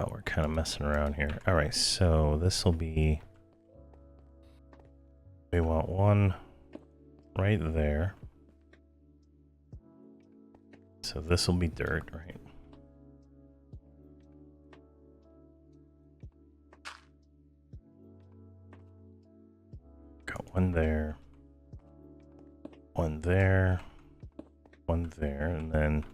Wow, we're kind of messing around here. All right, so this will be, we want one right there. So this will be dirt, right? Got one there, one there, one there, and then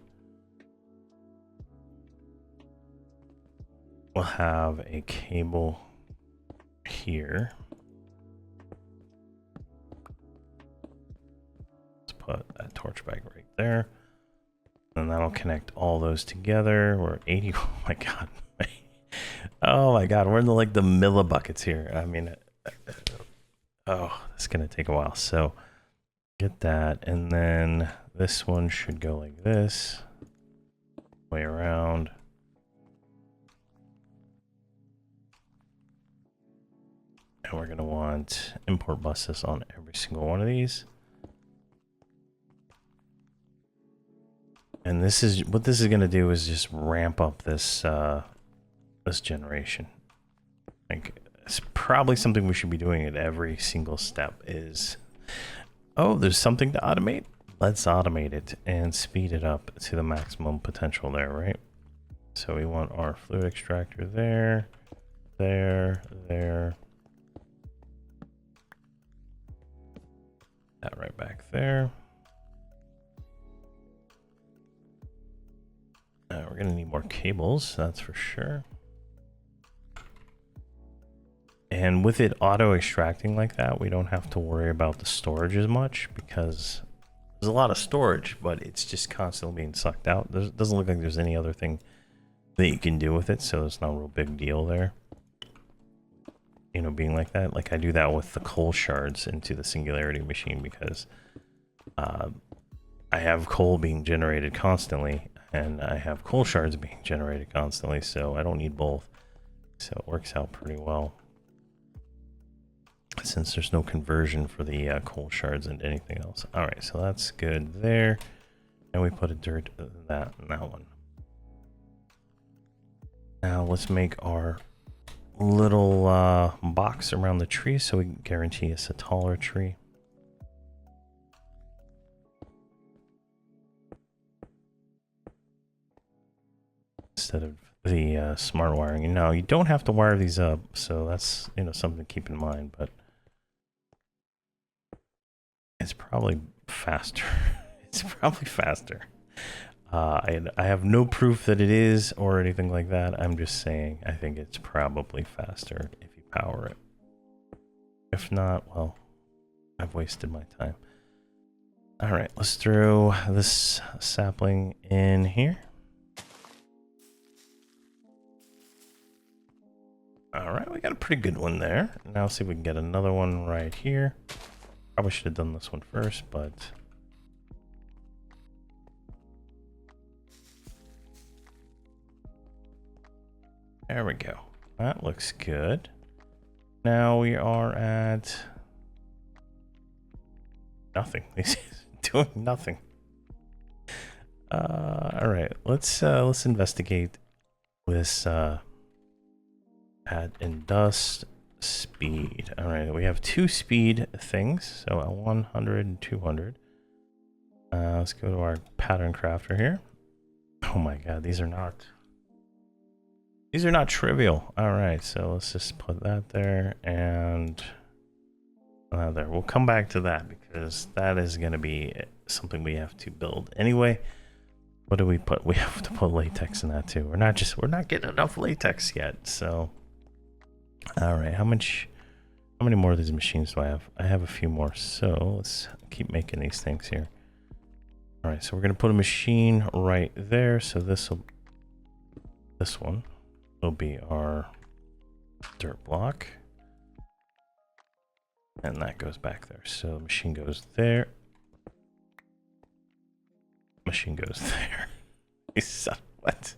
we'll have a cable here. Let's put that torch bag right there. And that'll connect all those together. We're 80. Oh my god. Oh my god. We're in like the millibuckets here. I mean, oh, it's going to take a while. So get that. And then this one should go like this. Way around. And we're going to want import buses on every single one of these. And this is what this is going to do is just ramp up this this generation. Like, it's probably something we should be doing at every single step is, oh, there's something to automate. Let's automate it and speed it up to the maximum potential there, right? So we want our fluid extractor there, there. That right back there. We're going to need more cables, that's for sure. And with it auto extracting like that, we don't have to worry about the storage as much because there's a lot of storage, but it's just constantly being sucked out. It doesn't look like there's any other thing that you can do with it, so it's not a real big deal there. You know, being like that. Like I do that with the coal shards into the singularity machine because I have coal being generated constantly. And I have coal shards being generated constantly, so I don't need both. So it works out pretty well. Since there's no conversion for the coal shards into anything else. Alright, so that's good there. And we put a dirt in that one. Now let's make our little box around the tree so we can guarantee us a taller tree. Instead of the smart wiring. Now you don't have to wire these up, so that's, you know, something to keep in mind, but it's probably faster. It's probably faster. I have no proof that it is or anything like that. I'm just saying I think it's probably faster if you power it. If not, well, I've wasted my time. All right, let's throw this sapling in here. All right, we got a pretty good one there. Now let's see if we can get another one right here. Probably should have done this one first, but there we go. That looks good. Now we are at nothing. He's doing nothing. All right, let's investigate this add and dust speed. All right, we have 2 speed things, so at 100 and 200. Let's go to our pattern crafter here. Oh my god, these are not trivial. All right, so let's just put that there and there. We'll come back to that because that is going to be something we have to build anyway. What do we put? We have to put latex in that too. We're not getting enough latex yet. So, all right, how many more of these machines do I have? I have a few more. So let's keep making these things here. All right, so we're going to put a machine right there. So this one will be our dirt block. And that goes back there. So the machine goes there. Machine goes there. What?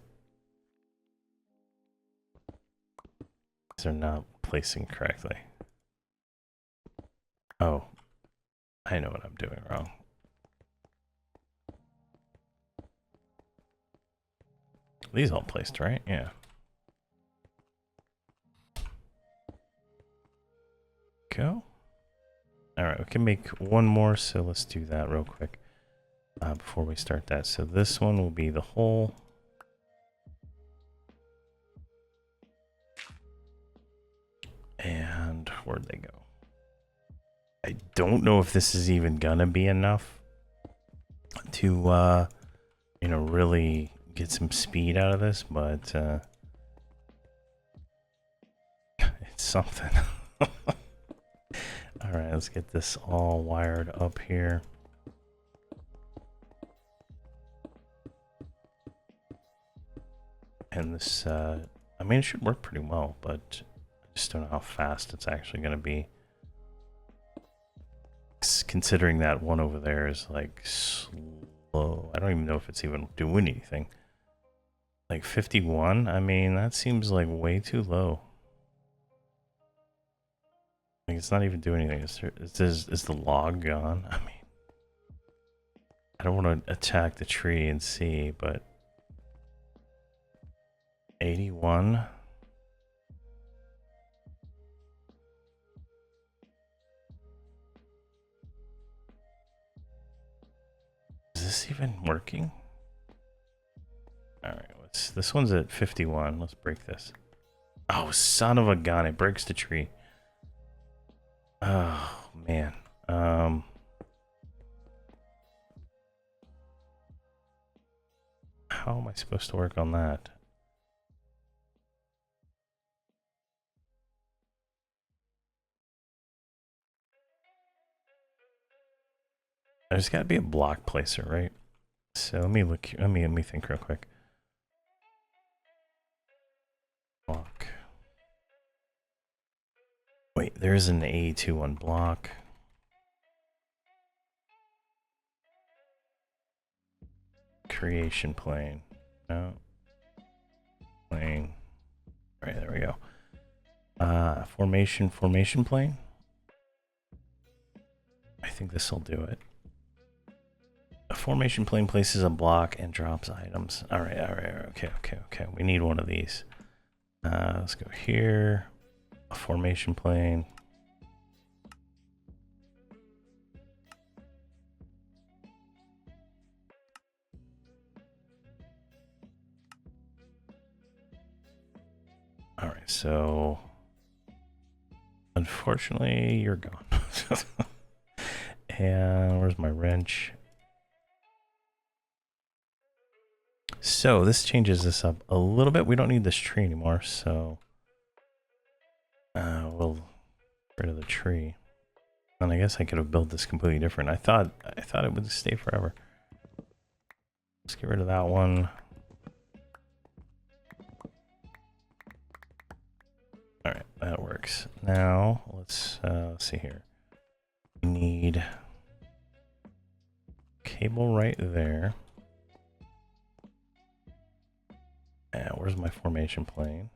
These are not placing correctly. Oh, I know what I'm doing wrong. These all placed, right? Yeah. can make one more, so let's do that real quick before we start that. So this one will be the hole. And where'd they go? I don't know if this is even gonna be enough to, you know, really get some speed out of this, but it's something. All right, let's get this all wired up here. And this, I mean, it should work pretty well, but I just don't know how fast it's actually going to be. Considering that one over there is like slow. I don't even know if it's even doing anything. Like 51? I mean, that seems like way too low. Like it's not even doing anything. Is the log gone? I mean, I don't want to attack the tree and see, but 81. Is this even working? All right, this one's at 51. Let's break this. Oh, son of a gun! It breaks the tree. Oh man. How am I supposed to work on that? There's got to be a block placer, right? So let me look. Let me think real quick. Block. Wait, there's an A2 on block. Creation plane. No. Plane. All right, there we go. Formation plane. I think this will do it. A formation plane places a block and drops items. All right, okay. We need one of these. Let's go here. A formation plane. All right, so unfortunately you're gone. And where's my wrench? So this changes this up a little bit. We don't need this tree anymore, so we'll get rid of the tree. And I guess I could have built this completely different. I thought it would stay forever. Let's get rid of that one. All right, that works. Now let's see here. We need cable right there. And where's my formation plane?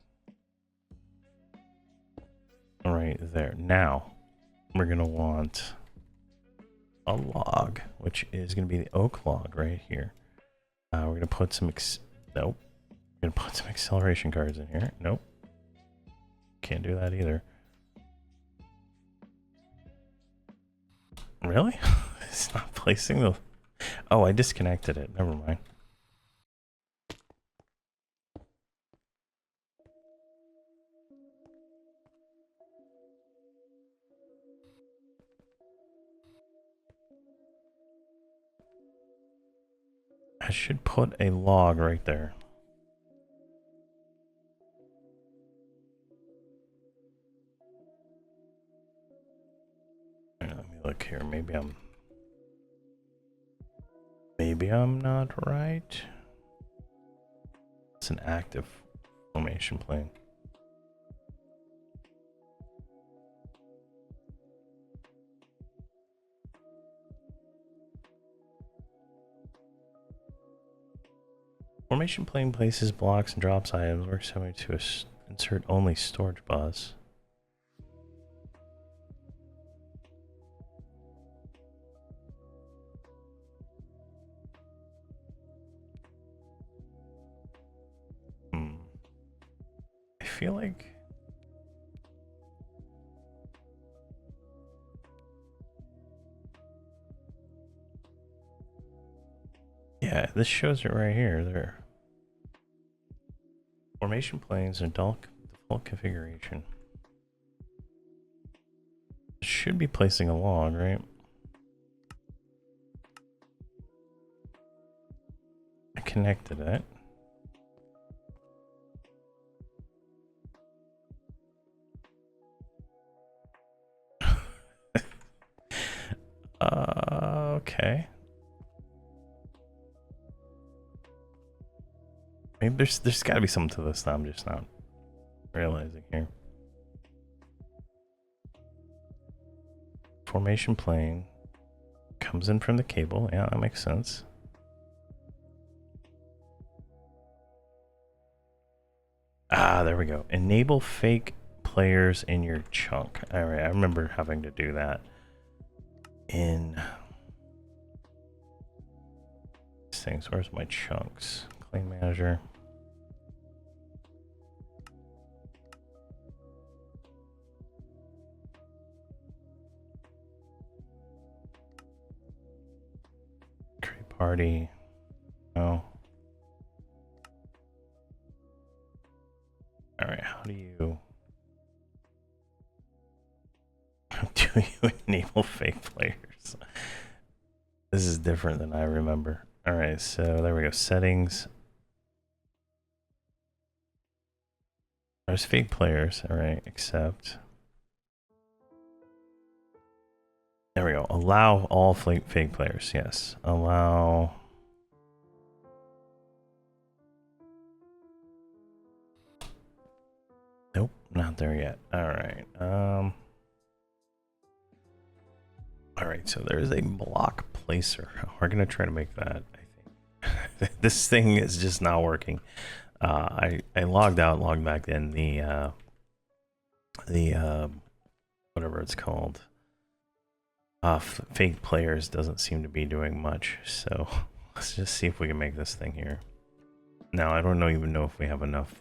Right there. Now we're gonna want a log, which is gonna be the oak log right here. We're gonna put some nope. We're gonna put some acceleration cards in here. Nope. Can't do that either. Really? It's not placing the... Oh, I disconnected it. Never mind. I should put a log right there. Let me look here. Maybe I'm not right. It's an active formation plane. Formation plane places blocks and drops items. Works similar to a insert only storage bus. I feel like Yeah, this shows it right here. There. Formation planes and default configuration. Should be placing a log, right? I connected it. Okay. Maybe there's got to be something to this that I'm just not realizing here. Formation plane comes in from the cable. Yeah, that makes sense. Ah, there we go. Enable fake players in your chunk. All right, I remember having to do that in these things. Where's my chunks? Clean manager. Create party. No. All right, how do you enable fake players? This is different than I remember. All right, so there we go. Settings. There's fake players. All right, accept. There we go. Allow all fake players. Yes. Allow. Nope, not there yet. All right. All right, so there's a block placer. We're gonna try to make that. I think this thing is just not working. I logged out, logged back in. The whatever it's called, fake players doesn't seem to be doing much. So let's just see if we can make this thing here. Now I don't even know if we have enough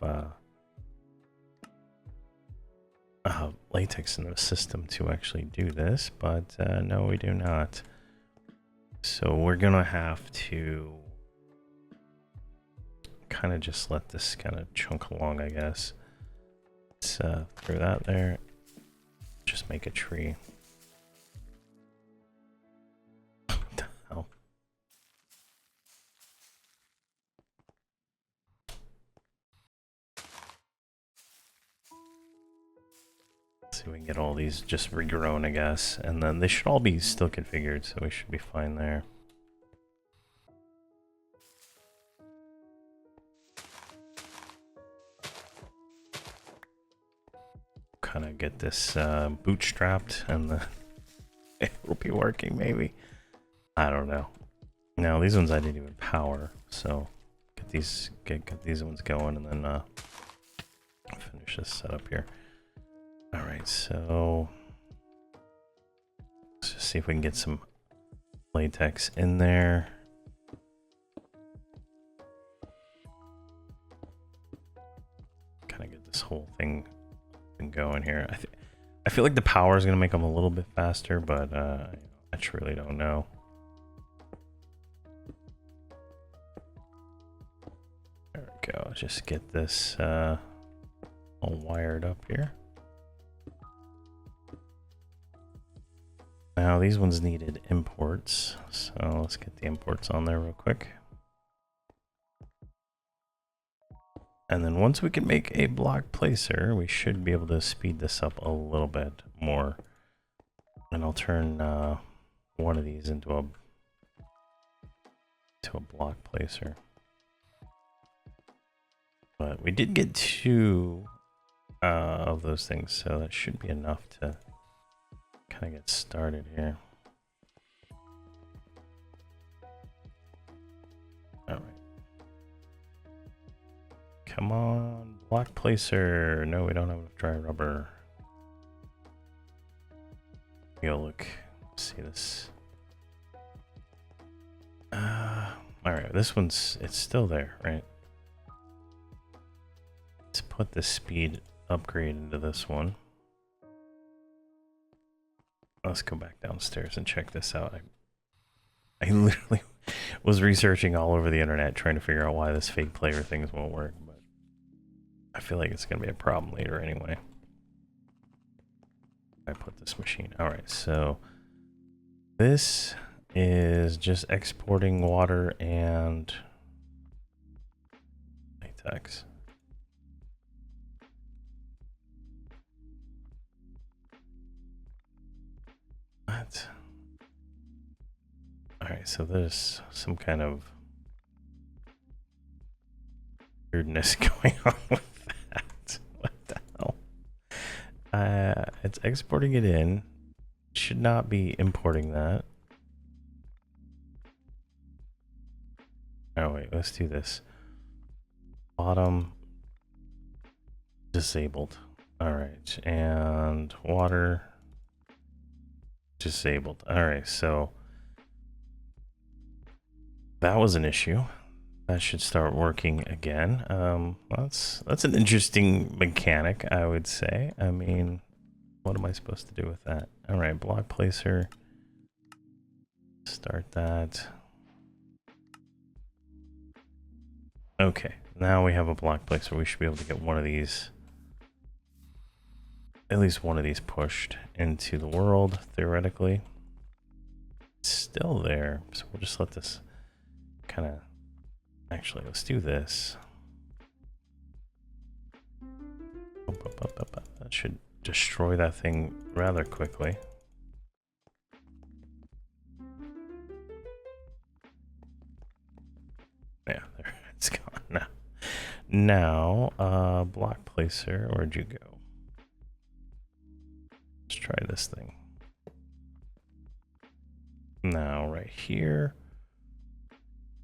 latex in the system to actually do this, but no, we do not. So we're gonna have to kind of just let this kind of chunk along, I guess. Let's throw that there. Just make a tree. What the hell? Let's see if we can get all these just regrown, I guess. And then they should all be still configured, so we should be fine there. Kind of get this bootstrapped, and then it will be working, maybe. I don't know. Now these ones I didn't even power, so get these ones going, and then finish this setup here. All right, so let's just see if we can get some latex in there. Kind of get this whole thing going here. I feel like the power is gonna make them a little bit faster, but I truly don't know. There we go. Let's just get this all wired up here. Now these ones needed imports, so let's get the imports on there real quick. And then once we can make a block placer, we should be able to speed this up a little bit more. And I'll turn one of these into a block placer. But we did get 2 of those things, so that should be enough to kind of get started here. All right. Come on, block placer. No, we don't have enough dry rubber. Yo, look. See this. All right, this one's, it's still there, right? Let's put the speed upgrade into this one. Let's go back downstairs and check this out. I literally was researching all over the internet trying to figure out why this fake player things won't work, but I feel like it's going to be a problem later anyway. I put this machine. All right, so this is just exporting water and latex. What? All right, so there's some kind of weirdness going on with that. What the hell? It's exporting it in. Should not be importing that. Oh wait, let's do this. Bottom disabled. All right, and water disabled. All right, so that was an issue. That should start working again. That's an interesting mechanic, I would say. I mean, what am I supposed to do with that? All right, block placer. Start that. Okay, now we have a block placer. We should be able to get one of these, at least one of these pushed into the world, theoretically. It's still there, so we'll just let this kind of... Actually, let's do this. That should destroy that thing rather quickly. Yeah, there, it's gone now. Now, block placer, where'd you go? Let's try this thing. Now, right here,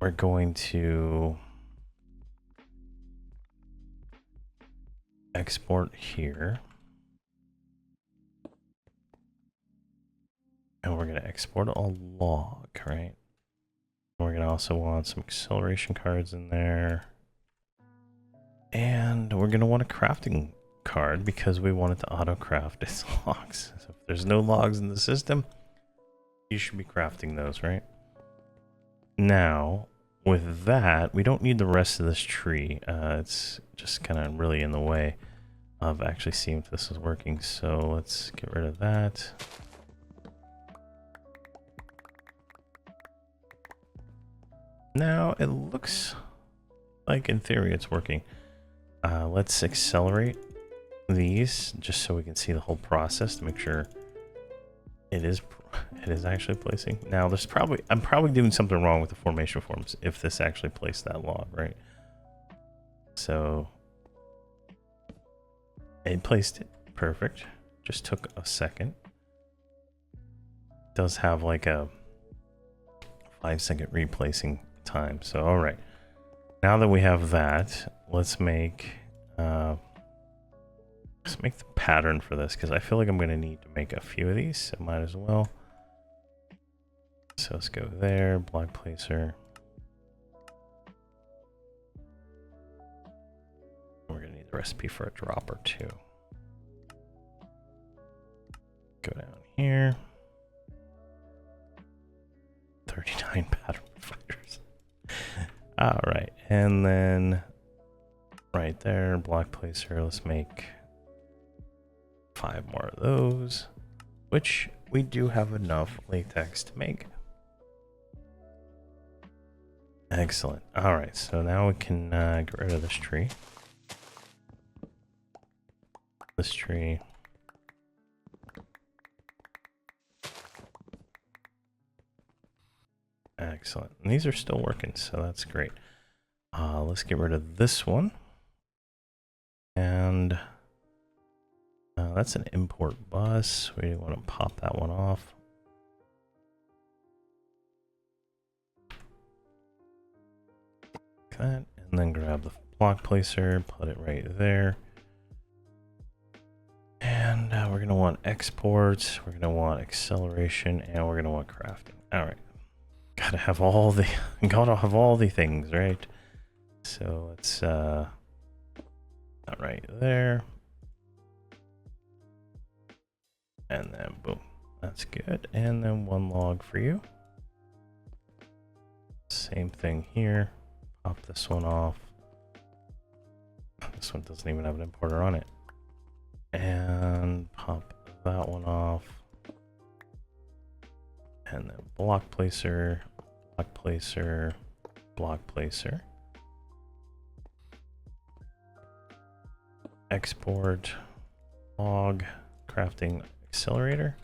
we're going to export here. And we're going to export a log, right? We're going to also want some acceleration cards in there. And we're going to want a crafting card because we want it to auto-craft its logs. So if there's no logs in the system, you should be crafting those, right? Now, with that, we don't need the rest of this tree. It's just kind of really in the way of actually seeing if this is working. So let's get rid of that. Now it looks like in theory it's working. Let's accelerate these just so we can see the whole process to make sure it is actually placing. Now there's I'm probably doing something wrong with the formation forms if this actually placed that log, right? So it placed it perfect. Just took a second. It does have like a 5-second replacing time. So all right, now that we have that, let's make the pattern for this because I feel like I'm going to need to make a few of these, so might as well. So let's go there, block placer. We're going to need the recipe for a dropper too. Go down here. 39 pattern fighters. All right, and then right there, block placer. Let's make 5 more of those, which we do have enough latex to make. Excellent. All right, so now we can get rid of this tree. This tree. Excellent. And these are still working, so that's great. Let's get rid of this one. And that's an import bus. We want to pop that one off. That, and then grab the block placer, put it right there. And we're going to want exports, we're going to want acceleration, and we're going to want crafting. All right. Gotta have all the things, right? So it's not right there. And then boom. That's good. And then 1 log for you. Same thing here. Pop this one off. This one doesn't even have an importer on it. And pop that one off. And then block placer, block placer, block placer. Export log crafting accelerator.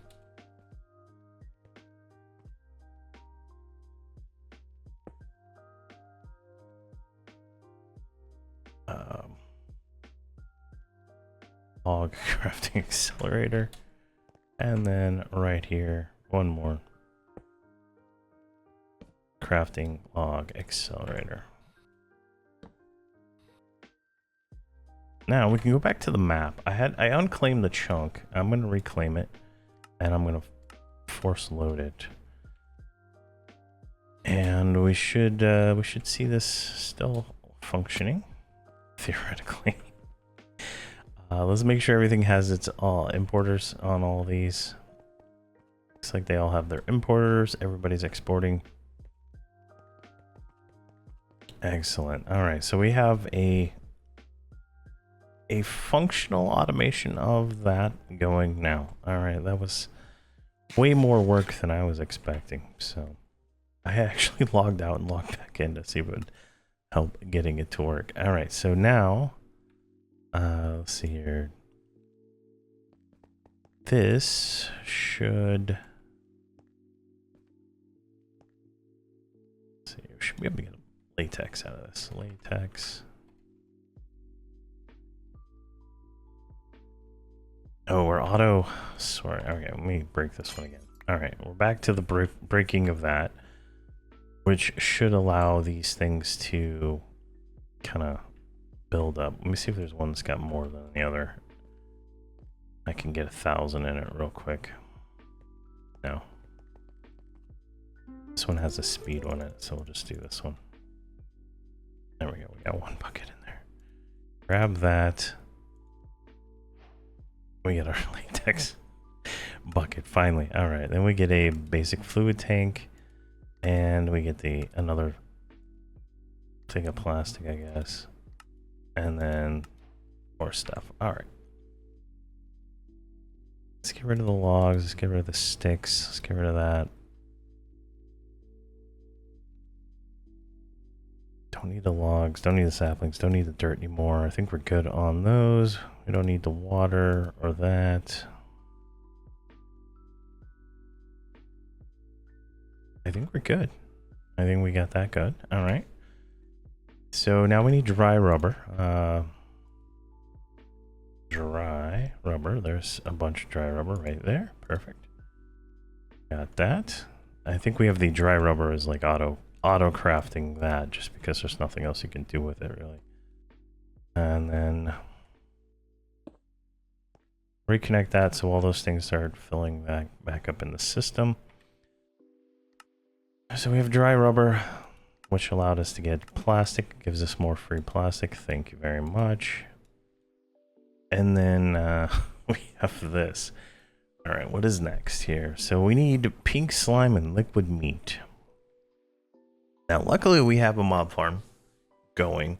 Log crafting accelerator. And then right here, one more. Crafting log accelerator. Now we can go back to the map. I unclaimed the chunk. I'm going to reclaim it, and I'm going to force load it. And we should see this still functioning, theoretically. Let's make sure everything has its importers on all these. Looks like they all have their importers. Everybody's exporting. Excellent. All right, so we have a functional automation of that going now. All right, that was way more work than I was expecting. So I actually logged out and logged back in to see if it would help getting it to work. All right, so now let's see here. This should, let's see, we should be able to get latex out of this. Latex. Oh, we're auto. Sorry. Okay, let me break this one again. All right, we're back to the breaking of that, which should allow these things to kind of build up. Let me see if there's one that's got more than the other. I can get 1,000 in it real quick. No. This one has a speed on it, so we'll just do this one. There we go. We got one bucket in there. Grab that. We get our latex bucket finally. All right, then we get a basic fluid tank, and we get another thing of plastic, I guess, and then more stuff. All right, let's get rid of the logs. Let's get rid of the sticks. Let's get rid of that. Don't need the logs. Don't need the saplings. Don't need the dirt anymore. I think we're good on those. We don't need the water or that. I think we're good. I think we got that good. All right. So now we need dry rubber. Dry rubber. There's a bunch of dry rubber right there. Perfect. Got that. I think we have the dry rubber as like auto crafting that, just because there's nothing else you can do with it really. And then reconnect that so all those things start filling back up in the system. So we have dry rubber, which allowed us to get plastic, gives us more free plastic. Thank you very much. And then we have this. All right, what is next here? So we need pink slime and liquid meat. Now, luckily we have a mob farm going.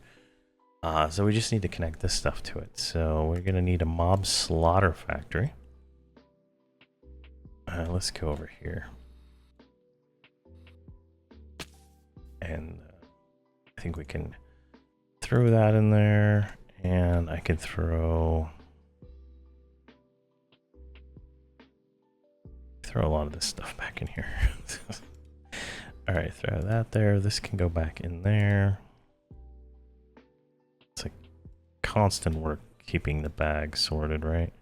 So we just need to connect this stuff to it. So we're going to need a mob slaughter factory. Let's go over here. And I think we can throw that in there. And I can throw a lot of this stuff back in here. All right, throw that there. This can go back in there. It's like constant work keeping the bag sorted, right?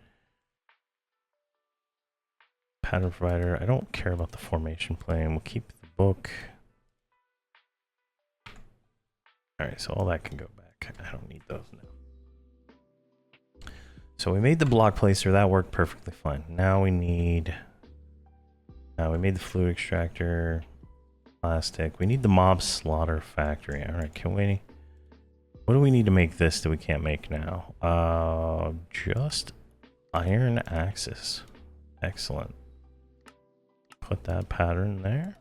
Pattern provider. I don't care about the formation plane. We'll keep the book. All right, so all that can go back. I don't need those now. So we made the block placer. That worked perfectly fine. Now we need... we made the fluid extractor. Plastic. We need the mob slaughter factory. All right, can we... What do we need to make this that we can't make now? Just iron axes. Excellent. Put that pattern there.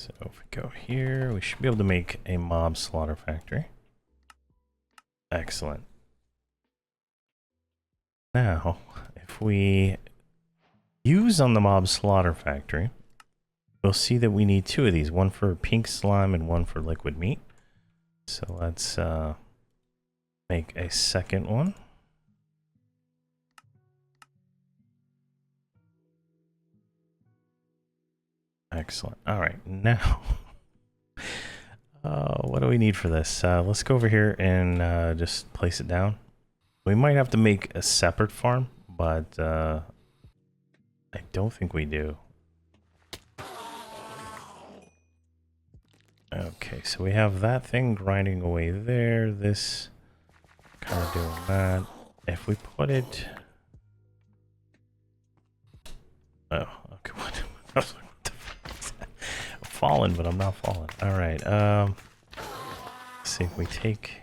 So if we go here, we should be able to make a mob slaughter factory. Excellent. Now, if we use on the mob slaughter factory, we'll see that we need two of these, one for pink slime and one for liquid meat. So let's make a second one. Excellent. All right, now, what do we need for this? Let's go over here and just place it down. We might have to make a separate farm, but I don't think we do. Okay, so we have that thing grinding away there. This kind of doing that. If we put it... Oh, okay. What the fuck is that? I'm falling, but I'm not falling. Alright, let's see if we take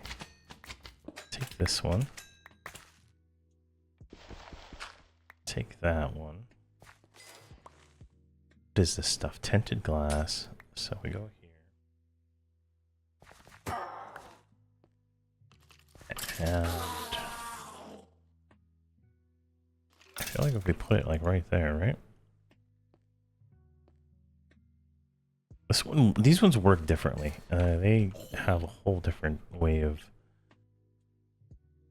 this one. Take that one. What is this stuff? Tinted glass. So we go here. And I feel like if we put it like right there, right? This one, these ones work differently. They have a whole different way of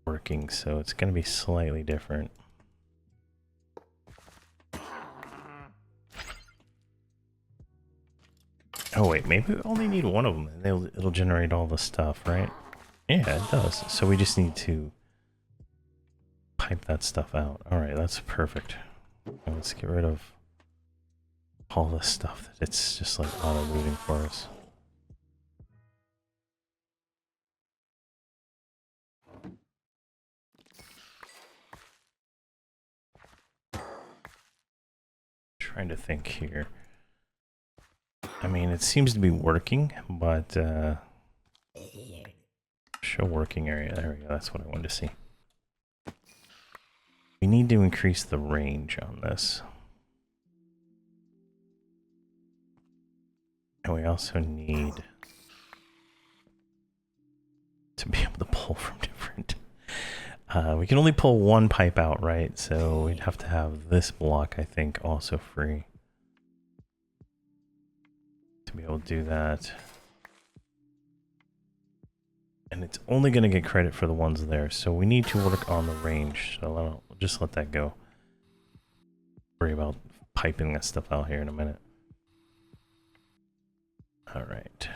working, so it's going to be slightly different. Oh wait, maybe we only need one of them, and it'll generate all the stuff, right? Yeah, it does. So we just need to pipe that stuff out. All right, that's perfect. Now let's get rid of all this stuff that it's just like auto looting for us. Trying to think here. I mean, it seems to be working, but show working area. There we go. That's what I wanted to see. We need to increase the range on this. And we also need to be able to pull from different... we can only pull one pipe out, right? So we'd have to have this block, I think, also free to be able to do that. And it's only going to get credit for the ones there. So we need to work on the range. So I'll just let that go. Worry about piping that stuff out here in a minute. All right.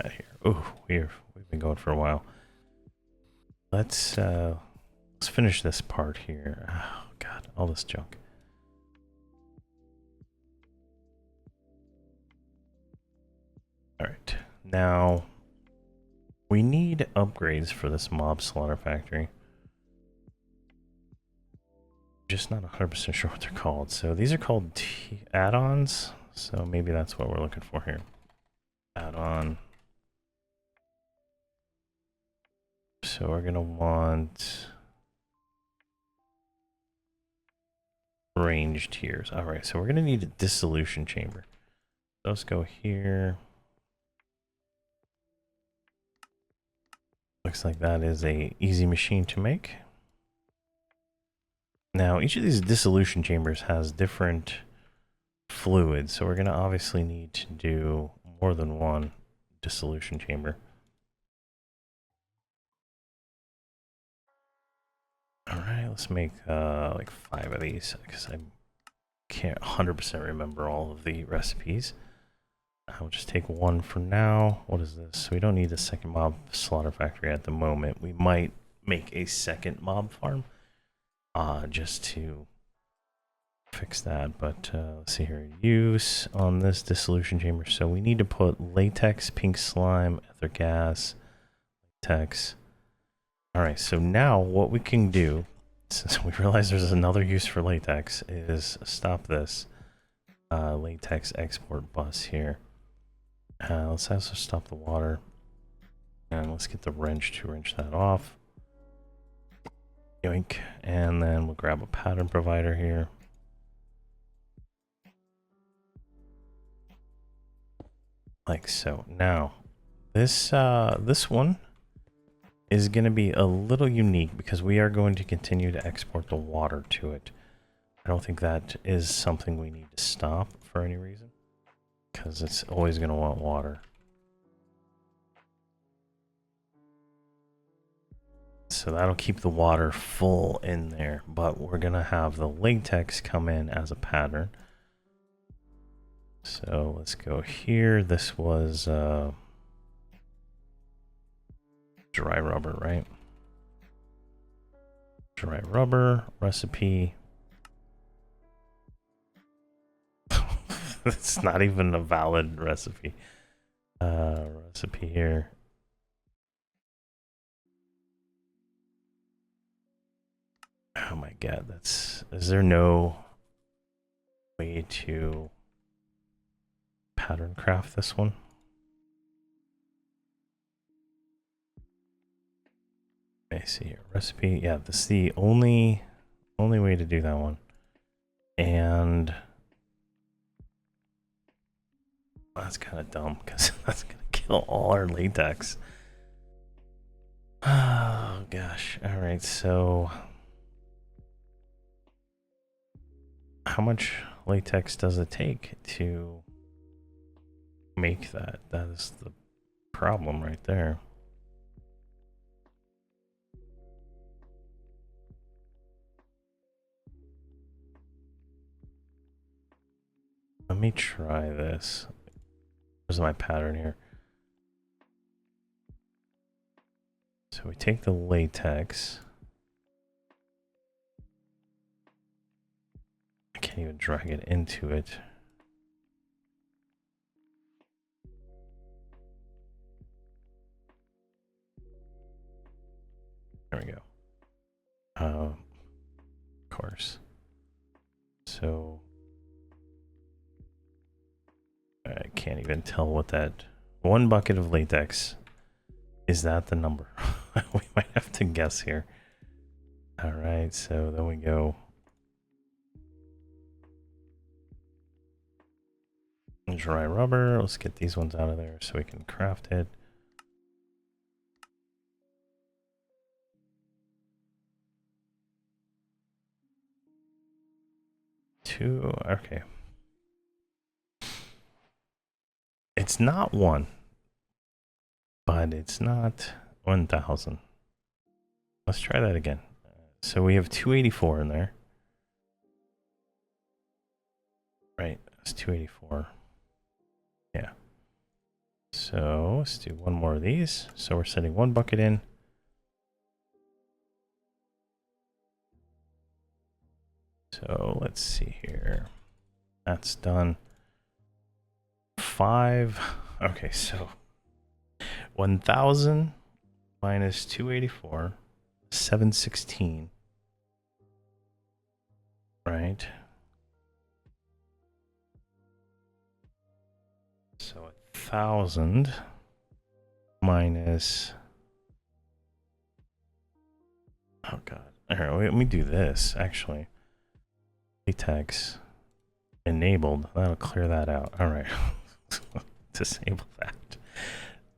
Out here. Oh, we've been going for a while. Let's finish this part here. Oh god, all this junk. All right. Now we need upgrades for this mob slaughter factory. Just not 100% sure what they're called. So these are called add-ons. So maybe that's what we're looking for here. Add-on. So we're gonna want range tiers. All right, so we're gonna need a dissolution chamber. Let's go here. Looks like that is a easy machine to make. Now each of these dissolution chambers has different fluids, so we're gonna obviously need to do more than one dissolution chamber. All right, let's make like 5 of these because I can't 100% remember all of the recipes. I'll just take one for now. What is this? We don't need a second mob slaughter factory at the moment. We might make a second mob farm just to fix that. But let's see here. Use on this dissolution chamber. So we need to put latex, pink slime, ether gas, latex. All right, so now what we can do, since we realize there's another use for latex, is stop this latex export bus here. Let's also stop the water. And let's get the wrench to wrench that off. Yoink. And then we'll grab a pattern provider here. like so. Now, this one is going to be a little unique because we are going to continue to export the water to it. I don't think that is something we need to stop for any reason, because it's always going to want water. So that'll keep the water full in there, but we're going to have the latex come in as a pattern. So let's go here. This was dry rubber, right? Dry rubber recipe. It's not even a valid recipe. Recipe here. Oh my god, is there no way to pattern craft this one? I see here. Recipe. Yeah, this is the only way to do that one. And that's kind of dumb because that's gonna kill all our latex. Oh gosh. All right, so how much latex does it take to make that? That is the problem right there. Let me try this. Where's my pattern here? So we take the latex. I can't even drag it into it. There we go. Of course. So I can't even tell what that 1 bucket of latex is. That the number? We might have to guess here. All right, so then we go dry rubber. Let's get these ones out of there so we can craft it. Two. Okay. It's not 1, but it's not 1,000. Let's try that again. So we have 284 in there. Right, that's 284. Yeah. So let's do one more of these. So we're setting 1 bucket in. So let's see here. That's done. 5. Okay, so 1,000 minus 284, 716. Right. So 1,000 minus. Oh god. All right, let me do this actually. Latex enabled. That'll clear that out. All right. Disable that.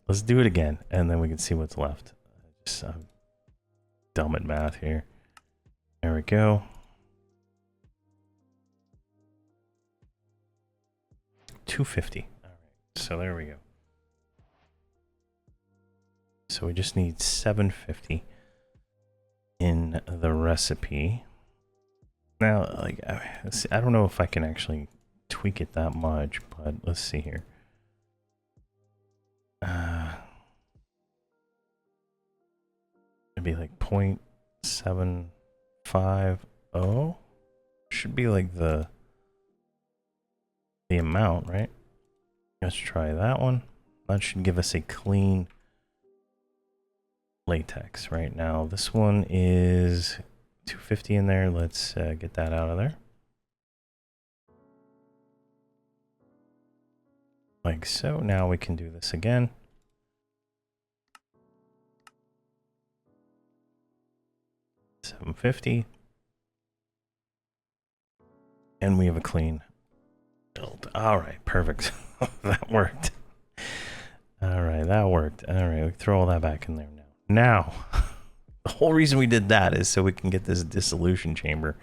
Let's do it again, and then we can see what's left. Just dumb at math here. There we go. 250. All right. So there we go. So we just need 750 in the recipe. Now, like, I don't know if I can actually tweak it that much, but let's see here. It'd be like 0.750. Should be like the amount, right? Let's try that one. That should give us a clean latex right now. This one is 250 in there. Let's get that out of there. Like so. Now we can do this again. $750. And we have a clean build. All right, perfect. That worked. All right, that worked. All right, we throw all that back in there now. Now, the whole reason we did that is so we can get this dissolution chamber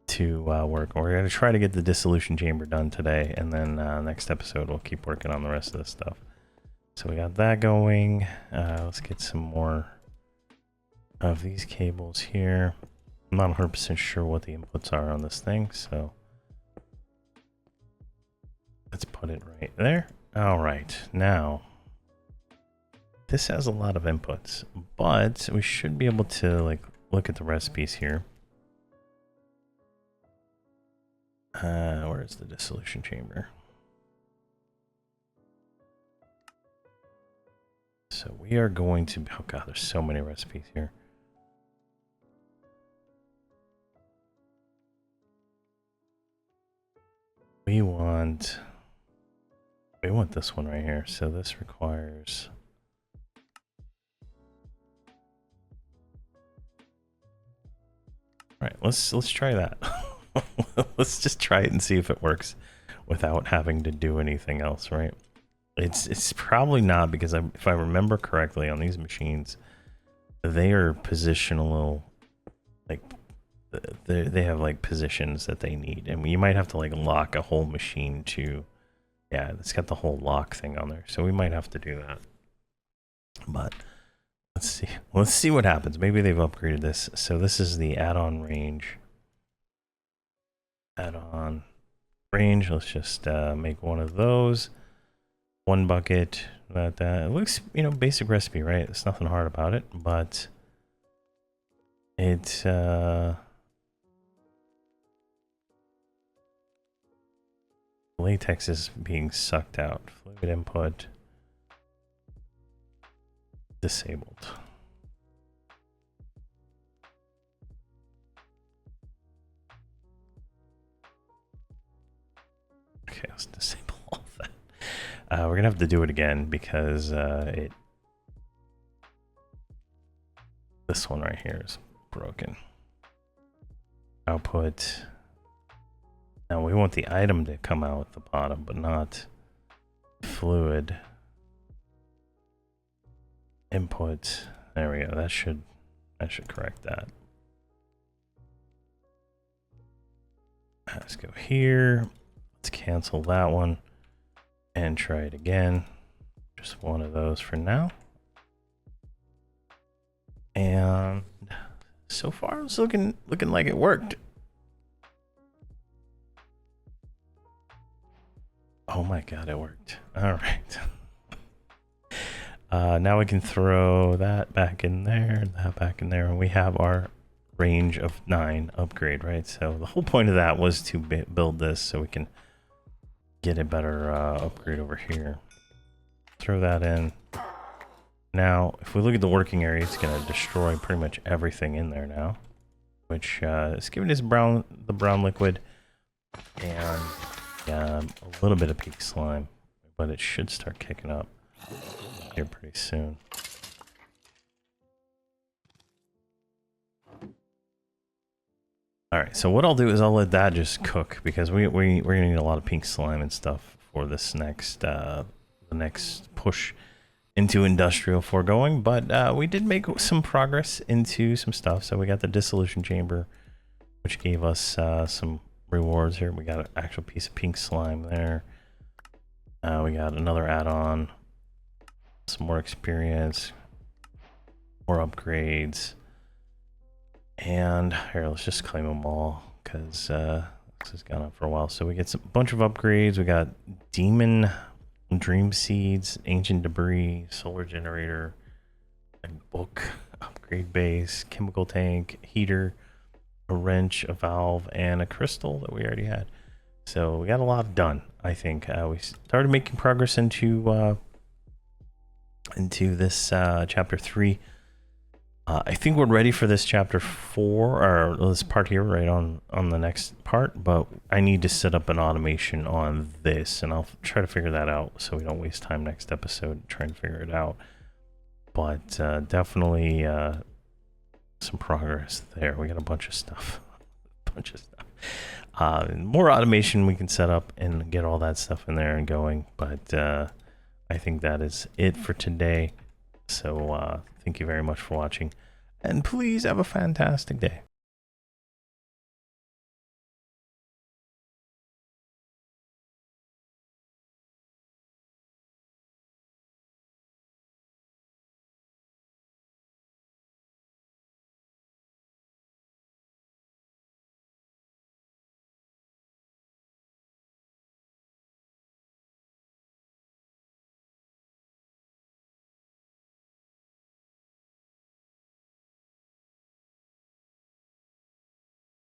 to work. We're going to try to get the dissolution chamber done today, and then next episode we'll keep working on the rest of this stuff. So we got that going. Let's get some more of these cables here. I'm not 100% sure what the inputs are on this thing, so let's put it right there. All right, now this has a lot of inputs, but we should be able to like look at the recipes here. Where is the dissolution chamber? So we are going to, oh god, there's so many recipes here. We want this one right here. So this requires, all right, let's try that. Let's just try it and see if it works without having to do anything else, right? It's probably not, because if I remember correctly on these machines, they are positional, like they have like positions that they need, and you might have to like lock a whole machine to, yeah, it's got the whole lock thing on there, so we might have to do that. But let's see what happens. Maybe they've upgraded this. So this is the add-on range. Add-on range. Let's just make one of those. One bucket. That it looks, you know, basic recipe, right? There's nothing hard about it, but it latex is being sucked out. Fluid input disabled. Okay, let's disable all that. We're gonna have to do it again because this one right here is broken. Output. Now we want the item to come out at the bottom, but not fluid. Input. There we go. That should correct that. Let's go here. Let's cancel that one and try it again. Just one of those for now. And so far it's looking like it worked. Oh my god, it worked. All right. Now we can throw that back in there, that back in there, and we have our range of 9 upgrade, right? So the whole point of that was to build this so we can get a better upgrade over here. Throw that in. Now, if we look at the working area, it's going to destroy pretty much everything in there now, which is giving us the brown liquid and a little bit of pink slime, but it should start kicking up here pretty soon. All right, so what I'll do is I'll let that just cook, because we're gonna need a lot of pink slime and stuff for this next the next push into industrial foregoing. But we did make some progress into some stuff. So we got the dissolution chamber, which gave us some rewards here. We got an actual piece of pink slime there. We got another add-on, some more experience, more upgrades. And here, let's just claim them all, because this has gone up for a while. So we get a bunch of upgrades. We got demon dream seeds, ancient debris, solar generator, a book, upgrade base, chemical tank, heater, a wrench, a valve, and a crystal that we already had. So we got a lot done, I think. We started making progress into this chapter 3. I think we're ready for this chapter 4, or this part here, right on the next part, but I need to set up an automation on this, and I'll try to figure that out so we don't waste time next episode trying to figure it out. But definitely some progress there. We got a bunch of stuff. More automation we can set up and get all that stuff in there and going, but I think that is it for today. So thank you very much for watching, and please have a fantastic day.